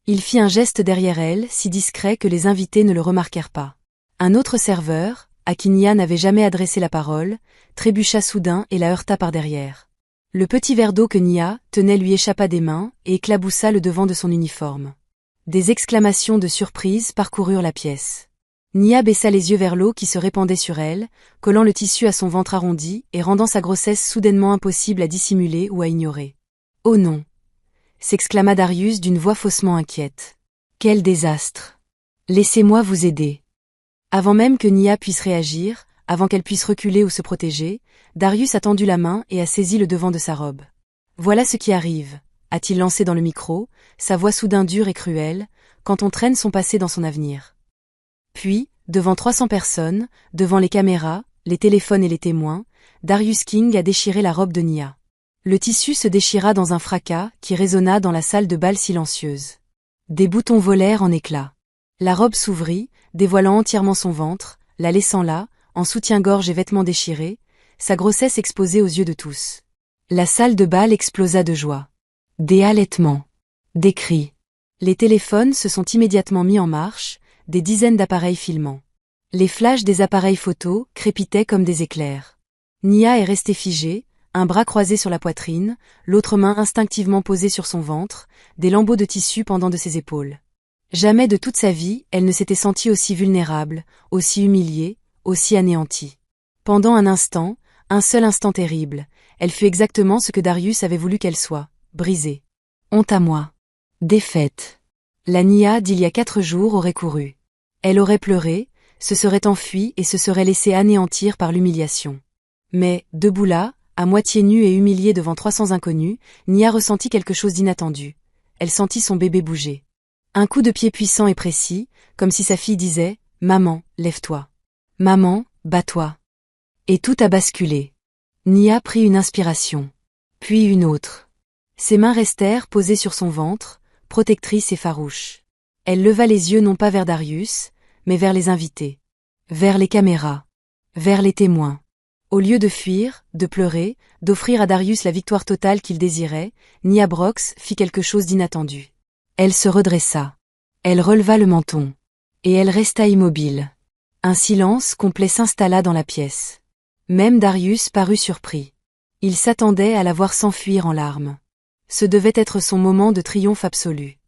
Il fit un geste derrière elle, si discret que les invités ne le remarquèrent pas. Un autre serveur, à qui Nia n'avait jamais adressé la parole, trébucha soudain et la heurta par derrière. Le petit verre d'eau que Nia tenait lui échappa des mains et éclaboussa le devant de son uniforme. Des exclamations de surprise parcoururent la pièce. Nia baissa les yeux vers l'eau qui se répandait sur elle, collant le tissu à son ventre arrondi et rendant sa grossesse soudainement impossible à dissimuler ou à ignorer. « Oh non !» s'exclama Darius d'une voix faussement inquiète. « Quel désastre ! Laissez-moi vous aider. » Avant même que Nia puisse réagir, avant qu'elle puisse reculer ou se protéger, Darius a tendu la main et a saisi le devant de sa robe. « Voilà ce qui arrive », a-t-il lancé dans le micro, sa voix soudain dure et cruelle, quand on traîne son passé dans son avenir. Puis, devant 300 personnes, devant les caméras, les téléphones et les témoins, Darius King a déchiré la robe de Nia. Le tissu se déchira dans un fracas qui résonna dans la salle de bal silencieuse. Des boutons volèrent en éclats. La robe s'ouvrit, dévoilant entièrement son ventre, la laissant là, en soutien-gorge et vêtements déchirés, sa grossesse exposée aux yeux de tous. La salle de bal explosa de joie. Des halètements. Des cris. Les téléphones se sont immédiatement mis en marche, des dizaines d'appareils filmant. Les flashs des appareils photos crépitaient comme des éclairs. Nia est restée figée, un bras croisé sur la poitrine, l'autre main instinctivement posée sur son ventre, des lambeaux de tissu pendant de ses épaules. Jamais de toute sa vie, elle ne s'était sentie aussi vulnérable, aussi humiliée, aussi anéantie. Pendant un instant, un seul instant terrible, elle fut exactement ce que Darius avait voulu qu'elle soit, brisée. Honte à moi. Défaite. La Nia d'il y a 4 jours aurait couru. Elle aurait pleuré, se serait enfuie et se serait laissée anéantir par l'humiliation. Mais, debout là, à moitié nue et humiliée devant 300 inconnus, Nia ressentit quelque chose d'inattendu. Elle sentit son bébé bouger. Un coup de pied puissant et précis, comme si sa fille disait « Maman, lève-toi. Maman, bats-toi. » Et tout a basculé. Nia prit une inspiration. Puis une autre. Ses mains restèrent posées sur son ventre, protectrices et farouches. Elle leva les yeux non pas vers Darius, mais vers les invités. Vers les caméras. Vers les témoins. Au lieu de fuir, de pleurer, d'offrir à Darius la victoire totale qu'il désirait, Nia Brox fit quelque chose d'inattendu. Elle se redressa. Elle releva le menton. Et elle resta immobile. Un silence complet s'installa dans la pièce. Même Darius parut surpris. Il s'attendait à la voir s'enfuir en larmes. Ce devait être son moment de triomphe absolu.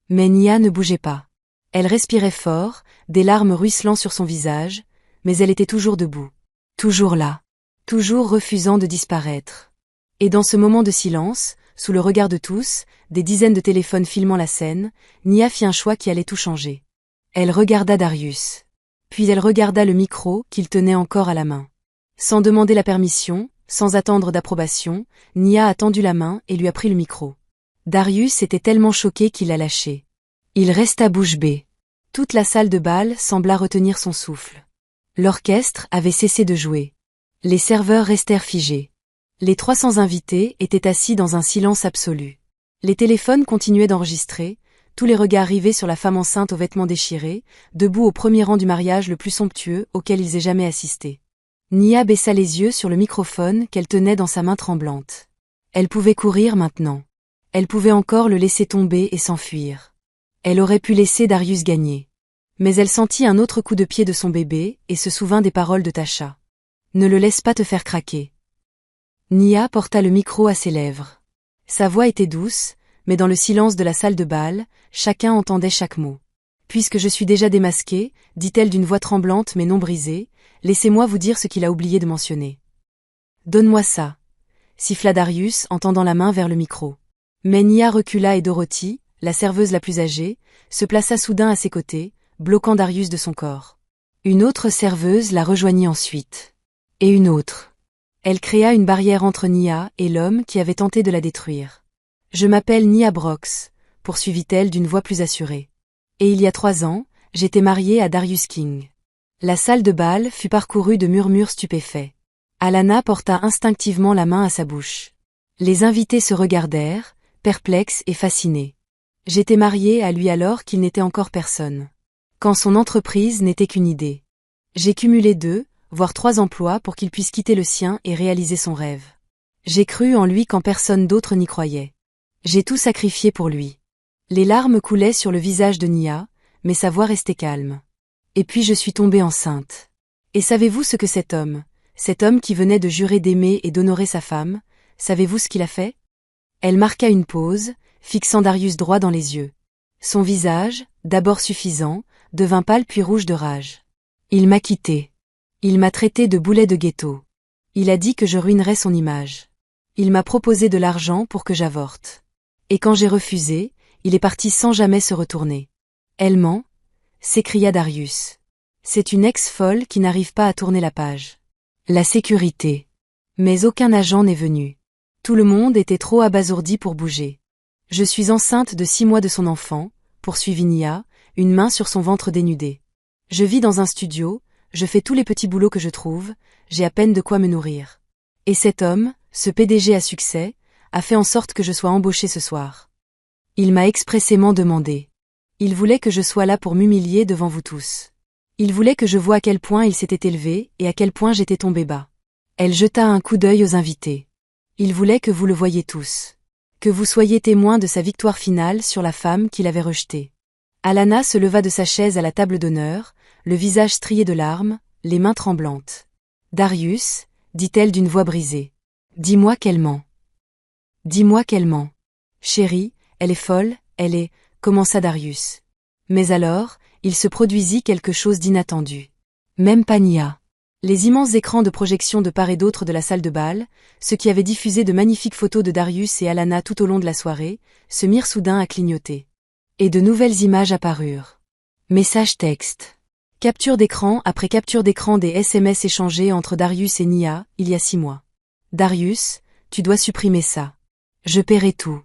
Mais Nia ne bougeait pas. Elle respirait fort, des larmes ruisselant sur son visage, mais elle était toujours debout. Toujours là. Toujours refusant de disparaître. Et dans ce moment de silence, sous le regard de tous, des dizaines de téléphones filmant la scène, Nia fit un choix qui allait tout changer. Elle regarda Darius. Puis elle regarda le micro qu'il tenait encore à la main. Sans demander la permission, sans attendre d'approbation, Nia a tendu la main et lui a pris le micro. Darius était tellement choqué qu'il l'a lâché. Il resta bouche bée. Toute la salle de bal sembla retenir son souffle. L'orchestre avait cessé de jouer. Les serveurs restèrent figés. Les 300 invités étaient assis dans un silence absolu. Les téléphones continuaient d'enregistrer, tous les regards rivés sur la femme enceinte aux vêtements déchirés, debout au premier rang du mariage le plus somptueux auquel ils aient jamais assisté. Nia baissa les yeux sur le microphone qu'elle tenait dans sa main tremblante. Elle pouvait courir maintenant. Elle pouvait encore le laisser tomber et s'enfuir. Elle aurait pu laisser Darius gagner. Mais elle sentit un autre coup de pied de son bébé et se souvint des paroles de Tasha. Ne le laisse pas te faire craquer. Nia porta le micro à ses lèvres. Sa voix était douce, mais dans le silence de la salle de bal, chacun entendait chaque mot. Puisque je suis déjà démasquée, dit-elle d'une voix tremblante mais non brisée, laissez-moi vous dire ce qu'il a oublié de mentionner. Donne-moi ça, siffla Darius en tendant la main vers le micro. Mais Nia recula et Dorothy, la serveuse la plus âgée, se plaça soudain à ses côtés, bloquant Darius de son corps. Une autre serveuse la rejoignit ensuite. Et une autre. Elle créa une barrière entre Nia et l'homme qui avait tenté de la détruire. Je m'appelle Nia Brox, poursuivit-elle d'une voix plus assurée. Et il y a 3 ans, j'étais mariée à Darius King. La salle de bal fut parcourue de murmures stupéfaits. Alanna porta instinctivement la main à sa bouche. Les invités se regardèrent, perplexes et fascinés. J'étais mariée à lui alors qu'il n'était encore personne. Quand son entreprise n'était qu'une idée. J'ai cumulé 2, voire 3 emplois pour qu'il puisse quitter le sien et réaliser son rêve. J'ai cru en lui quand personne d'autre n'y croyait. J'ai tout sacrifié pour lui. Les larmes coulaient sur le visage de Nia, mais sa voix restait calme. Et puis je suis tombée enceinte. Et savez-vous ce que cet homme qui venait de jurer d'aimer et d'honorer sa femme, savez-vous ce qu'il a fait? Elle marqua une pause, fixant Darius droit dans les yeux. Son visage, d'abord suffisant, devint pâle puis rouge de rage. Il m'a quittée. Il m'a traité de boulet de ghetto. Il a dit que je ruinerais son image. Il m'a proposé de l'argent pour que j'avorte. Et quand j'ai refusé, il est parti sans jamais se retourner. Elle ment, s'écria Darius. C'est une ex-folle qui n'arrive pas à tourner la page. La sécurité. Mais aucun agent n'est venu. Tout le monde était trop abasourdi pour bouger. Je suis enceinte de 6 mois de son enfant, poursuivit Nia, une main sur son ventre dénudé. Je vis dans un studio, je fais tous les petits boulots que je trouve, j'ai à peine de quoi me nourrir. Et cet homme, ce PDG à succès, a fait en sorte que je sois embauchée ce soir. Il m'a expressément demandé. Il voulait que je sois là pour m'humilier devant vous tous. Il voulait que je voie à quel point il s'était élevé et à quel point j'étais tombée bas. Elle jeta un coup d'œil aux invités. Il voulait que vous le voyiez tous. Que vous soyez témoins de sa victoire finale sur la femme qu'il avait rejetée. Alanna se leva de sa chaise à la table d'honneur, le visage strié de larmes, les mains tremblantes. Darius, dit-elle d'une voix brisée. Dis-moi qu'elle ment. Dis-moi qu'elle ment. Chérie, elle est folle, elle est, commença Darius. Mais alors, il se produisit quelque chose d'inattendu. Même pas Nia. Les immenses écrans de projection de part et d'autre de la salle de bal, ceux qui avaient diffusé de magnifiques photos de Darius et Alanna tout au long de la soirée, se mirent soudain à clignoter. Et de nouvelles images apparurent. Messages textes. Capture d'écran après capture d'écran des SMS échangés entre Darius et Nia, il y a 6 mois. Darius, tu dois supprimer ça. Je paierai tout.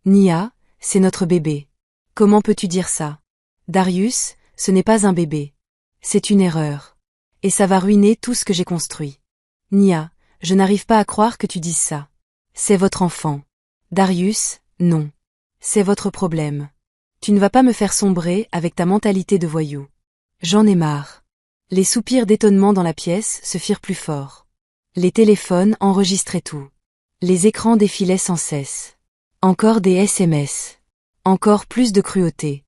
Nia, c'est notre bébé. Comment peux-tu dire ça? Darius, ce n'est pas un bébé. C'est une erreur. Et ça va ruiner tout ce que j'ai construit. Nia, je n'arrive pas à croire que tu dises ça. C'est votre enfant. Darius, non. C'est votre problème. Tu ne vas pas me faire sombrer avec ta mentalité de voyou. J'en ai marre. Les soupirs d'étonnement dans la pièce se firent plus forts. Les téléphones enregistraient tout. Les écrans défilaient sans cesse. Encore des SMS. Encore plus de cruauté.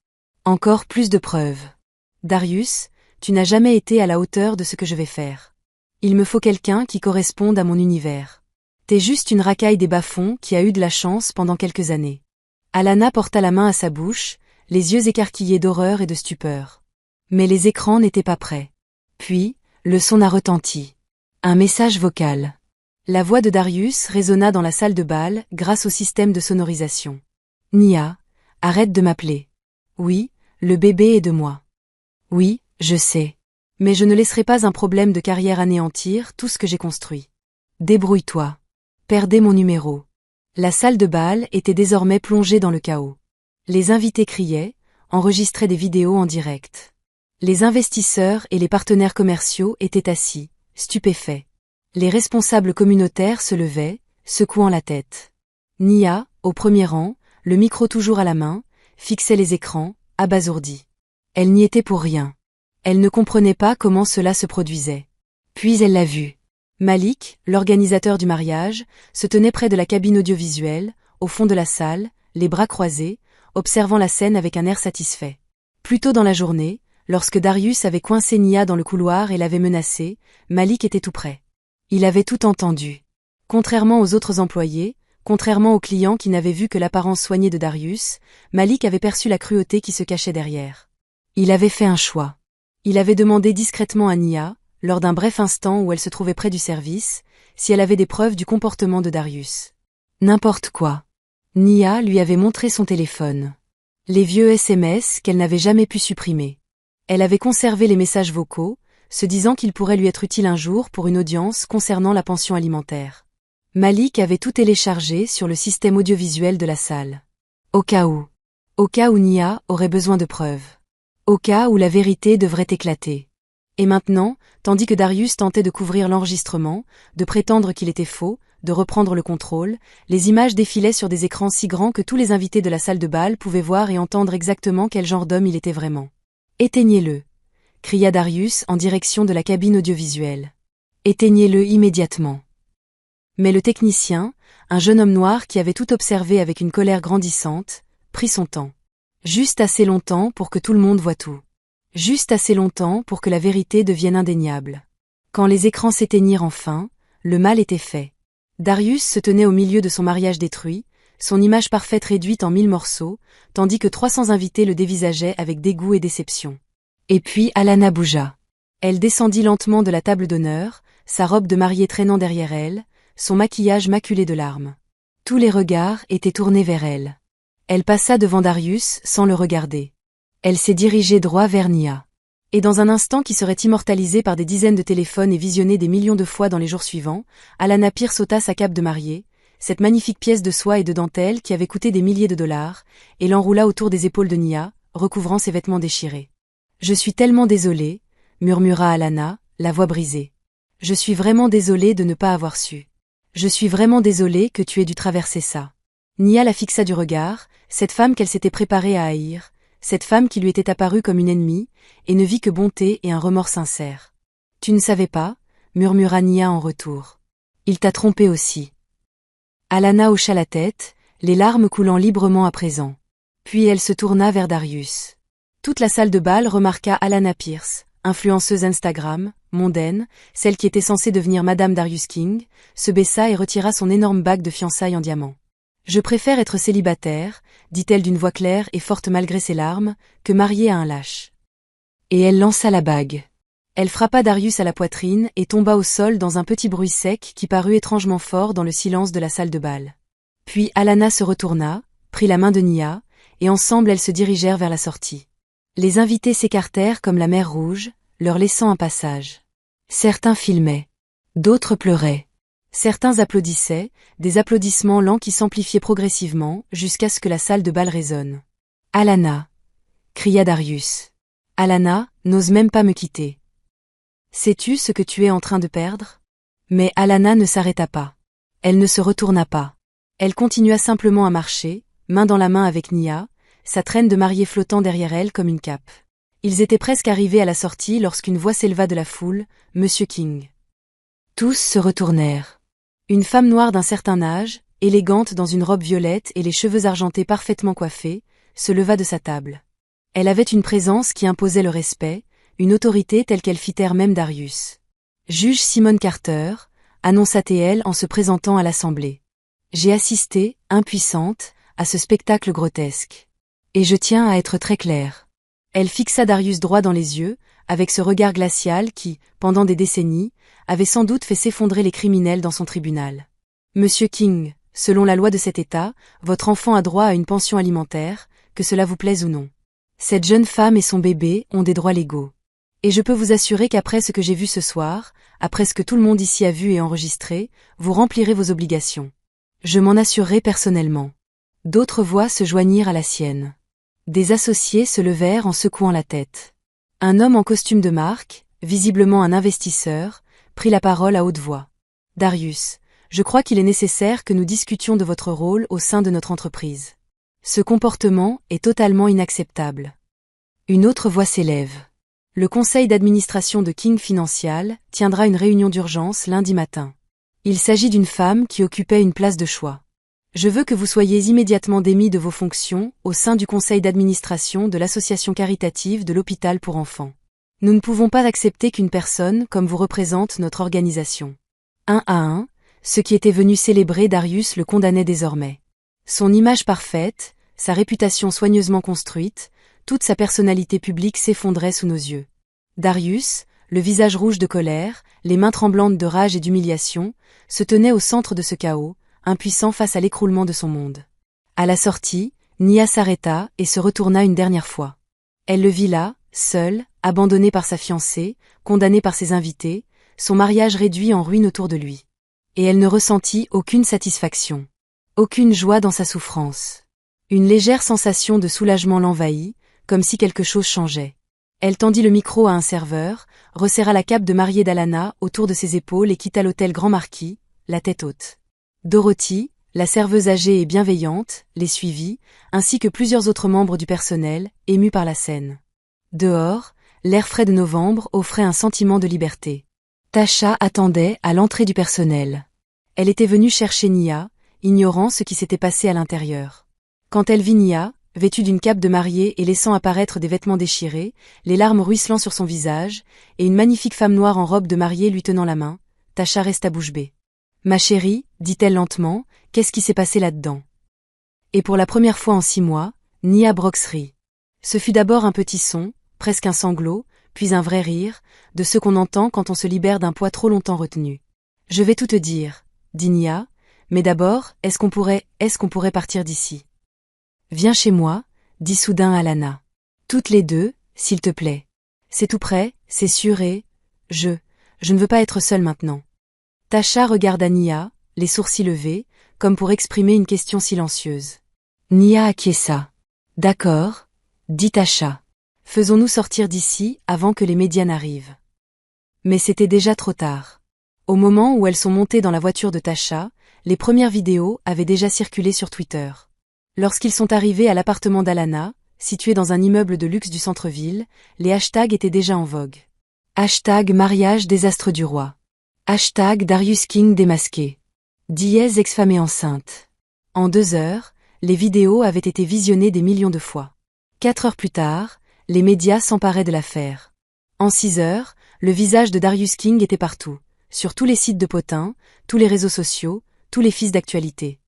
Encore plus de preuves. Darius, tu n'as jamais été à la hauteur de ce que je vais faire. Il me faut quelqu'un qui corresponde à mon univers. T'es juste une racaille des bas-fonds qui a eu de la chance pendant quelques années. Alanna porta la main à sa bouche, les yeux écarquillés d'horreur et de stupeur. Mais les écrans n'étaient pas prêts. Puis, le son a retenti. Un message vocal. La voix de Darius résonna dans la salle de bal grâce au système de sonorisation. Nia, arrête de m'appeler. Oui, le bébé est de moi. Oui, je sais. Mais je ne laisserai pas un problème de carrière anéantir tout ce que j'ai construit. Débrouille-toi. Perdez mon numéro. La salle de bal était désormais plongée dans le chaos. Les invités criaient, enregistraient des vidéos en direct. Les investisseurs et les partenaires commerciaux étaient assis, stupéfaits. Les responsables communautaires se levaient, secouant la tête. Nia, au premier rang, le micro toujours à la main, fixait les écrans, abasourdie. Elle n'y était pour rien. Elle ne comprenait pas comment cela se produisait. Puis elle l'a vu. Malik, l'organisateur du mariage, se tenait près de la cabine audiovisuelle, au fond de la salle, les bras croisés, observant la scène avec un air satisfait. Plus tôt dans la journée, lorsque Darius avait coincé Nia dans le couloir et l'avait menacée, Malik était tout près. Il avait tout entendu. Contrairement aux autres employés, contrairement aux clients qui n'avaient vu que l'apparence soignée de Darius, Malik avait perçu la cruauté qui se cachait derrière. Il avait fait un choix. Il avait demandé discrètement à Nia, lors d'un bref instant où elle se trouvait près du service, si elle avait des preuves du comportement de Darius. N'importe quoi. Nia lui avait montré son téléphone. Les vieux SMS qu'elle n'avait jamais pu supprimer. Elle avait conservé les messages vocaux, se disant qu'ils pourraient lui être utiles un jour pour une audience concernant la pension alimentaire. Malik avait tout téléchargé sur le système audiovisuel de la salle. Au cas où. Au cas où Nia aurait besoin de preuves. Au cas où la vérité devrait éclater. Et maintenant, tandis que Darius tentait de couvrir l'enregistrement, de prétendre qu'il était faux, de reprendre le contrôle, les images défilaient sur des écrans si grands que tous les invités de la salle de bal pouvaient voir et entendre exactement quel genre d'homme il était vraiment. « Éteignez-le » cria Darius en direction de la cabine audiovisuelle. « Éteignez-le immédiatement. » Mais le technicien, un jeune homme noir qui avait tout observé avec une colère grandissante, prit son temps. Juste assez longtemps pour que tout le monde voie tout. Juste assez longtemps pour que la vérité devienne indéniable. Quand les écrans s'éteignirent enfin, le mal était fait. Darius se tenait au milieu de son mariage détruit, son image parfaite réduite en 1000 morceaux, tandis que 300 invités le dévisageaient avec dégoût et déception. Et puis Alana bougea. Elle descendit lentement de la table d'honneur, sa robe de mariée traînant derrière elle, son maquillage maculé de larmes. Tous les regards étaient tournés vers elle. Elle passa devant Darius sans le regarder. Elle s'est dirigée droit vers Nia. Et dans un instant qui serait immortalisé par des dizaines de téléphones et visionné des millions de fois dans les jours suivants, Alana Pierce ôta sa cape de mariée, cette magnifique pièce de soie et de dentelle qui avait coûté des milliers de dollars, et l'enroula autour des épaules de Nia, recouvrant ses vêtements déchirés. « Je suis tellement désolée, » murmura Alana, la voix brisée. « Je suis vraiment désolée de ne pas avoir su. Je suis vraiment désolée que tu aies dû traverser ça. » Nia la fixa du regard, cette femme qu'elle s'était préparée à haïr, cette femme qui lui était apparue comme une ennemie, et ne vit que bonté et un remords sincère. « Tu ne savais pas » murmura Nia en retour. « Il t'a trompé aussi. » Alana hocha la tête, les larmes coulant librement à présent. Puis elle se tourna vers Darius. Toute la salle de bal remarqua Alana Pierce, influenceuse Instagram, mondaine, celle qui était censée devenir Madame Darius King, se baissa et retira son énorme bague de fiançailles en diamant. « Je préfère être célibataire, dit-elle d'une voix claire et forte malgré ses larmes, que mariée à un lâche. » Et elle lança la bague. Elle frappa Darius à la poitrine et tomba au sol dans un petit bruit sec qui parut étrangement fort dans le silence de la salle de bal. Puis Alana se retourna, prit la main de Nia, et ensemble elles se dirigèrent vers la sortie. Les invités s'écartèrent comme la mer Rouge, leur laissant un passage. Certains filmaient. D'autres pleuraient. Certains applaudissaient, des applaudissements lents qui s'amplifiaient progressivement jusqu'à ce que la salle de bal résonne. « Alana » cria Darius. « Alana, n'ose même pas me quitter. Sais-tu ce que tu es en train de perdre ?» Mais Alana ne s'arrêta pas. Elle ne se retourna pas. Elle continua simplement à marcher, main dans la main avec Nia, sa traîne de mariée flottant derrière elle comme une cape. Ils étaient presque arrivés à la sortie lorsqu'une voix s'éleva de la foule, « Monsieur King ». Tous se retournèrent. Une femme noire d'un certain âge, élégante dans une robe violette et les cheveux argentés parfaitement coiffés, se leva de sa table. Elle avait une présence qui imposait le respect, une autorité telle qu'elle fit taire même Darius. « Juge Simone Carter », annonça-t-elle en se présentant à l'assemblée. « J'ai assisté, impuissante, à ce spectacle grotesque. Et je tiens à être très claire. » Elle fixa Darius droit dans les yeux, avec ce regard glacial qui, pendant des décennies, avait sans doute fait s'effondrer les criminels dans son tribunal. « Monsieur King, selon la loi de cet État, votre enfant a droit à une pension alimentaire, que cela vous plaise ou non. Cette jeune femme et son bébé ont des droits légaux. Et je peux vous assurer qu'après ce que j'ai vu ce soir, après ce que tout le monde ici a vu et enregistré, vous remplirez vos obligations. Je m'en assurerai personnellement. » D'autres voix se joignirent à la sienne. Des associés se levèrent en secouant la tête. Un homme en costume de marque, visiblement un investisseur, prit la parole à haute voix. « Darius, je crois qu'il est nécessaire que nous discutions de votre rôle au sein de notre entreprise. Ce comportement est totalement inacceptable. » Une autre voix s'élève. « Le conseil d'administration de King Financial tiendra une réunion d'urgence lundi matin. Il s'agit d'une femme qui occupait une place de choix. Je veux que vous soyez immédiatement démis de vos fonctions au sein du conseil d'administration de l'association caritative de l'hôpital pour enfants. Nous ne pouvons pas accepter qu'une personne comme vous représente notre organisation. » Un à un, ceux qui étaient venus célébrer Darius le condamnaient désormais. Son image parfaite, sa réputation soigneusement construite, toute sa personnalité publique s'effondrait sous nos yeux. Darius, le visage rouge de colère, les mains tremblantes de rage et d'humiliation, se tenait au centre de ce chaos, impuissant face à l'écroulement de son monde. À la sortie, Nia s'arrêta et se retourna une dernière fois. Elle le vit là, seul, abandonné par sa fiancée, condamné par ses invités, son mariage réduit en ruine autour de lui. Et elle ne ressentit aucune satisfaction. Aucune joie dans sa souffrance. Une légère sensation de soulagement l'envahit, comme si quelque chose changeait. Elle tendit le micro à un serveur, resserra la cape de mariée d'Alana autour de ses épaules et quitta l'hôtel Grand Marquis, la tête haute. Dorothy, la serveuse âgée et bienveillante, les suivit, ainsi que plusieurs autres membres du personnel, émus par la scène. Dehors, l'air frais de novembre offrait un sentiment de liberté. Tasha attendait à l'entrée du personnel. Elle était venue chercher Nia, ignorant ce qui s'était passé à l'intérieur. Quand elle vit Nia, vêtue d'une cape de mariée et laissant apparaître des vêtements déchirés, les larmes ruisselant sur son visage, et une magnifique femme noire en robe de mariée lui tenant la main, Tasha resta bouche bée. « Ma chérie, dit-elle lentement, qu'est-ce qui s'est passé là-dedans ?» Et pour la première fois en 6 mois, Nia Brox rit. Ce fut d'abord un petit son, presque un sanglot, puis un vrai rire, de ce qu'on entend quand on se libère d'un poids trop longtemps retenu. « Je vais tout te dire, » dit Nia, « mais d'abord, est-ce qu'on pourrait partir d'ici ?»« Viens chez moi, » dit soudain Alana. « Toutes les deux, s'il te plaît. C'est tout près, c'est sûr et... Je ne veux pas être seule maintenant. » Tasha regarda Nia, les sourcils levés, comme pour exprimer une question silencieuse. Nia acquiesça. « D'accord, » dit Tasha. « Faisons-nous sortir d'ici avant que les médias n'arrivent. » Mais c'était déjà trop tard. Au moment où elles sont montées dans la voiture de Tasha, les premières vidéos avaient déjà circulé sur Twitter. Lorsqu'ils sont arrivés à l'appartement d'Alana, situé dans un immeuble de luxe du centre-ville, les hashtags étaient déjà en vogue. Hashtag mariage désastre du roi. Hashtag Darius King démasqué. Dièse ex-femme et enceinte. En 2 heures, les vidéos avaient été visionnées des millions de fois. 4 heures plus tard, les médias s'emparaient de l'affaire. En 6 heures, le visage de Darius King était partout, sur tous les sites de potins, tous les réseaux sociaux, tous les fils d'actualité.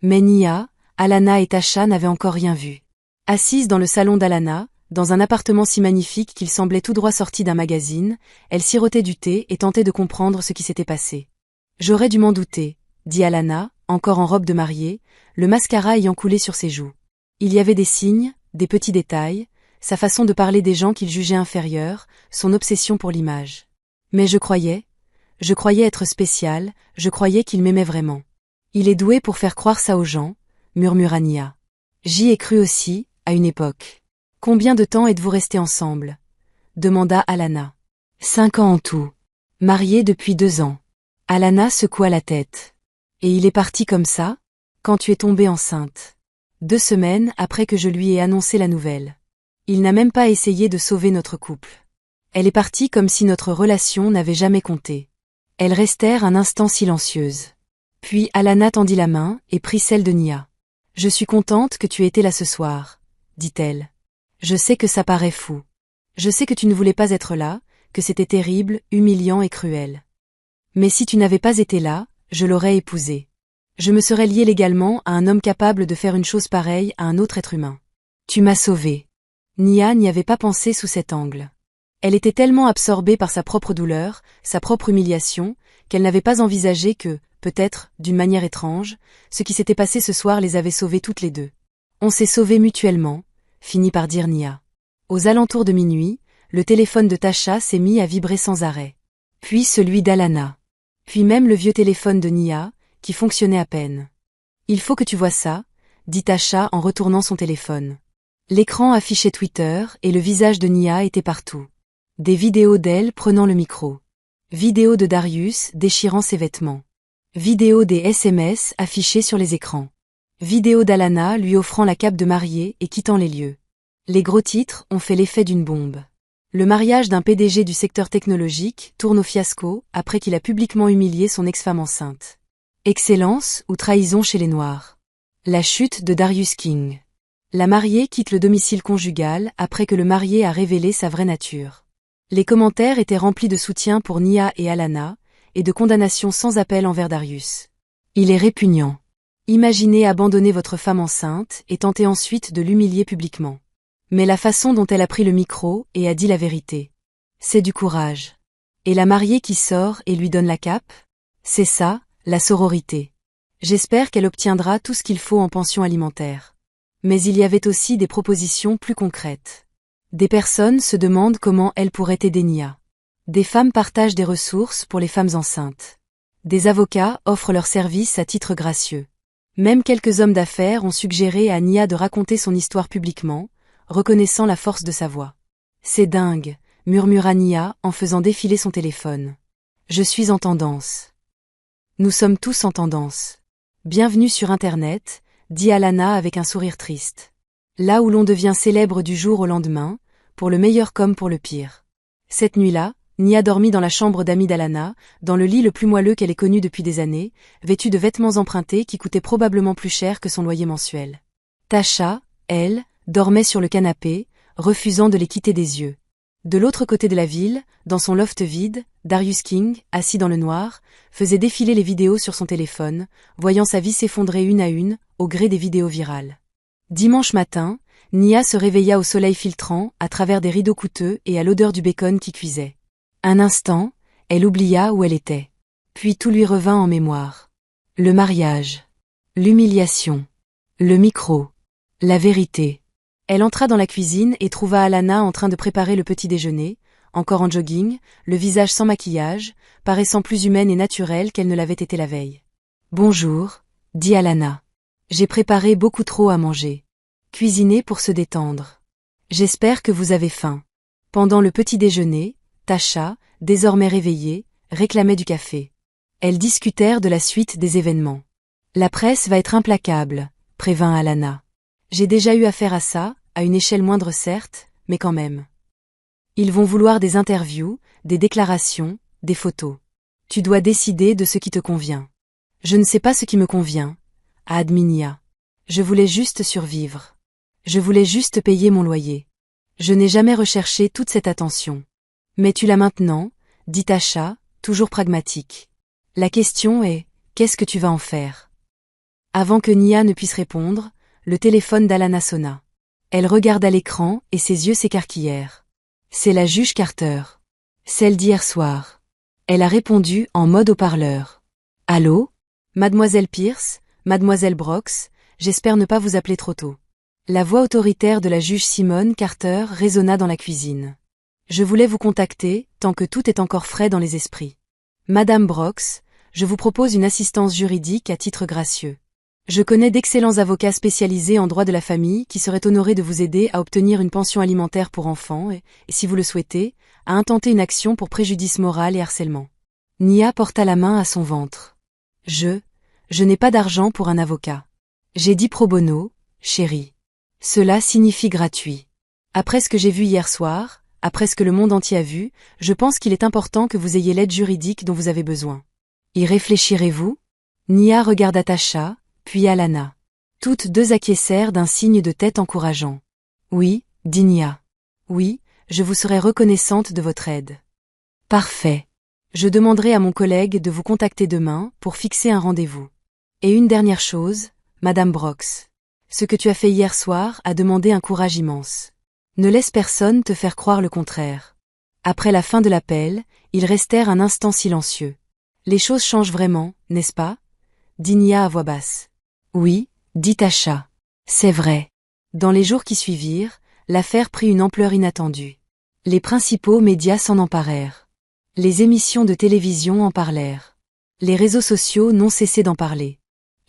Mais Nia, Alana et Tasha n'avaient encore rien vu. Assises dans le salon d'Alana, dans un appartement si magnifique qu'il semblait tout droit sorti d'un magazine, elle sirotait du thé et tentait de comprendre ce qui s'était passé. « J'aurais dû m'en douter, » dit Alana, encore en robe de mariée, le mascara ayant coulé sur ses joues. Il y avait des signes, des petits détails, sa façon de parler des gens qu'il jugeait inférieurs, son obsession pour l'image. Mais je croyais être spécial, je croyais qu'il m'aimait vraiment. Il est doué pour faire croire ça aux gens, murmura Nia. J'y ai cru aussi, à une époque. Combien de temps êtes-vous restés ensemble? Demanda Alana. 5 ans en tout. Mariés depuis 2 ans. Alana secoua la tête. Et il est parti comme ça? Quand tu es tombée enceinte. 2 semaines après que je lui ai annoncé la nouvelle. Il n'a même pas essayé de sauver notre couple. Elle est partie comme si notre relation n'avait jamais compté. Elles restèrent un instant silencieuses. Puis Alana tendit la main et prit celle de Nia. « Je suis contente que tu aies été là ce soir, » dit-elle. « Je sais que ça paraît fou. Je sais que tu ne voulais pas être là, que c'était terrible, humiliant et cruel. Mais si tu n'avais pas été là, je l'aurais épousé. Je me serais liée légalement à un homme capable de faire une chose pareille à un autre être humain. Tu m'as sauvée. » Nia n'y avait pas pensé sous cet angle. Elle était tellement absorbée par sa propre douleur, sa propre humiliation, qu'elle n'avait pas envisagé que, peut-être, d'une manière étrange, ce qui s'était passé ce soir les avait sauvées toutes les deux. On s'est sauvés mutuellement, finit par dire Nia. Aux alentours de minuit, le téléphone de Tasha s'est mis à vibrer sans arrêt. Puis celui d'Alana. Puis même le vieux téléphone de Nia, qui fonctionnait à peine. « Il faut que tu vois ça, » dit Tasha en retournant son téléphone. L'écran affichait Twitter et le visage de Nia était partout. Des vidéos d'elle prenant le micro. Vidéos de Darius déchirant ses vêtements. Vidéos des SMS affichés sur les écrans. Vidéo d'Alana lui offrant la cape de mariée et quittant les lieux. Les gros titres ont fait l'effet d'une bombe. Le mariage d'un PDG du secteur technologique tourne au fiasco après qu'il a publiquement humilié son ex-femme enceinte. Excellence ou trahison chez les Noirs. La chute de Darius King. La mariée quitte le domicile conjugal après que le marié a révélé sa vraie nature. Les commentaires étaient remplis de soutien pour Nia et Alana, et de condamnation sans appel envers Darius. Il est répugnant. Imaginez abandonner votre femme enceinte et tenter ensuite de l'humilier publiquement. Mais la façon dont elle a pris le micro et a dit la vérité. C'est du courage. Et la mariée qui sort et lui donne la cape? C'est ça, la sororité. J'espère qu'elle obtiendra tout ce qu'il faut en pension alimentaire. Mais il y avait aussi des propositions plus concrètes. Des personnes se demandent comment elles pourraient aider Nia. Des femmes partagent des ressources pour les femmes enceintes. Des avocats offrent leurs services à titre gracieux. Même quelques hommes d'affaires ont suggéré à Nia de raconter son histoire publiquement, reconnaissant la force de sa voix. C'est dingue, murmura Nia en faisant défiler son téléphone. Je suis en tendance. Nous sommes tous en tendance. Bienvenue sur Internet, dit Alana avec un sourire triste. Là où l'on devient célèbre du jour au lendemain, pour le meilleur comme pour le pire. Cette nuit-là, Nia dormit dans la chambre d'amis d'Alana, dans le lit le plus moelleux qu'elle ait connu depuis des années, vêtue de vêtements empruntés qui coûtaient probablement plus cher que son loyer mensuel. Tasha, elle, dormait sur le canapé, refusant de les quitter des yeux. De l'autre côté de la ville, dans son loft vide, Darius King, assis dans le noir, faisait défiler les vidéos sur son téléphone, voyant sa vie s'effondrer une à une, au gré des vidéos virales. Dimanche matin, Nia se réveilla au soleil filtrant, à travers des rideaux coûteux et à l'odeur du bacon qui cuisait. Un instant, elle oublia où elle était. Puis tout lui revint en mémoire. Le mariage. L'humiliation. Le micro. La vérité. Elle entra dans la cuisine et trouva Alana en train de préparer le petit déjeuner, encore en jogging, le visage sans maquillage, paraissant plus humaine et naturelle qu'elle ne l'avait été la veille. « Bonjour, » dit Alana. « J'ai préparé beaucoup trop à manger. Cuisiner pour se détendre. J'espère que vous avez faim. » Pendant le petit déjeuner, Tasha, désormais réveillée, réclamait du café. Elles discutèrent de la suite des événements. « La presse va être implacable, » prévint Alana. « J'ai déjà eu affaire à ça, à une échelle moindre certes, mais quand même. Ils vont vouloir des interviews, des déclarations, des photos. Tu dois décider de ce qui te convient. » « Je ne sais pas ce qui me convient, » a admis Nia. « Je voulais juste survivre. Je voulais juste payer mon loyer. Je n'ai jamais recherché toute cette attention. Mais tu l'as maintenant, dit Tasha, toujours pragmatique. La question est, qu'est-ce que tu vas en faire? Avant que Nia ne puisse répondre, le téléphone d'Alana sonna. Elle regarda l'écran et ses yeux s'écarquillèrent. C'est la juge Carter. Celle d'hier soir. Elle a répondu en mode haut-parleur. Allô? Mademoiselle Pierce, Mademoiselle Brox, j'espère ne pas vous appeler trop tôt. La voix autoritaire de la juge Simone Carter résonna dans la cuisine. Je voulais vous contacter, tant que tout est encore frais dans les esprits. Madame Brox, je vous propose une assistance juridique à titre gracieux. Je connais d'excellents avocats spécialisés en droit de la famille qui seraient honorés de vous aider à obtenir une pension alimentaire pour enfants et, si vous le souhaitez, à intenter une action pour préjudice moral et harcèlement. Nia porta la main à son ventre. Je n'ai pas d'argent pour un avocat. J'ai dit pro bono, chérie. Cela signifie gratuit. Après ce que j'ai vu hier soir, après ce que le monde entier a vu, je pense qu'il est important que vous ayez l'aide juridique dont vous avez besoin. Y réfléchirez-vous? Nia regarda Tasha, puis Alana. Toutes deux acquiescèrent d'un signe de tête encourageant. Oui, dit Nia. Oui, je vous serai reconnaissante de votre aide. Parfait. Je demanderai à mon collègue de vous contacter demain pour fixer un rendez-vous. Et une dernière chose, Madame Brox. Ce que tu as fait hier soir a demandé un courage immense. Ne laisse personne te faire croire le contraire. Après la fin de l'appel, ils restèrent un instant silencieux. Les choses changent vraiment, n'est-ce pas? Dit Nia à voix basse. Oui, dit Tasha. C'est vrai. Dans les jours qui suivirent, l'affaire prit une ampleur inattendue. Les principaux médias s'en emparèrent. Les émissions de télévision en parlèrent. Les réseaux sociaux n'ont cessé d'en parler.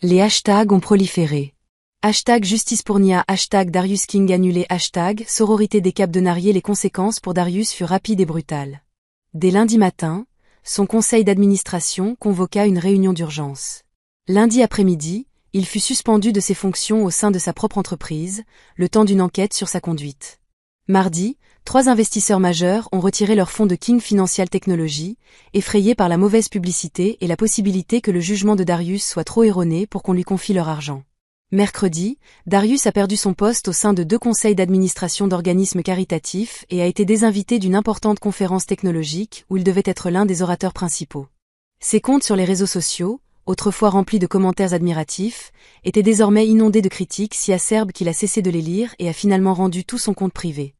Les hashtags ont proliféré. Hashtag justice pour Nia, hashtag Darius King annulé, hashtag sororité des Capdenariers. Les conséquences pour Darius furent rapides et brutales. Dès lundi matin, son conseil d'administration convoqua une réunion d'urgence. Lundi après-midi, il fut suspendu de ses fonctions au sein de sa propre entreprise, le temps d'une enquête sur sa conduite. Mardi, 3 investisseurs majeurs ont retiré leurs fonds de King Financial Technology, effrayés par la mauvaise publicité et la possibilité que le jugement de Darius soit trop erroné pour qu'on lui confie leur argent. Mercredi, Darius a perdu son poste au sein de 2 conseils d'administration d'organismes caritatifs et a été désinvité d'une importante conférence technologique où il devait être l'un des orateurs principaux. Ses comptes sur les réseaux sociaux, autrefois remplis de commentaires admiratifs, était désormais inondé de critiques si acerbes qu'il a cessé de les lire et a finalement rendu tout son compte privé.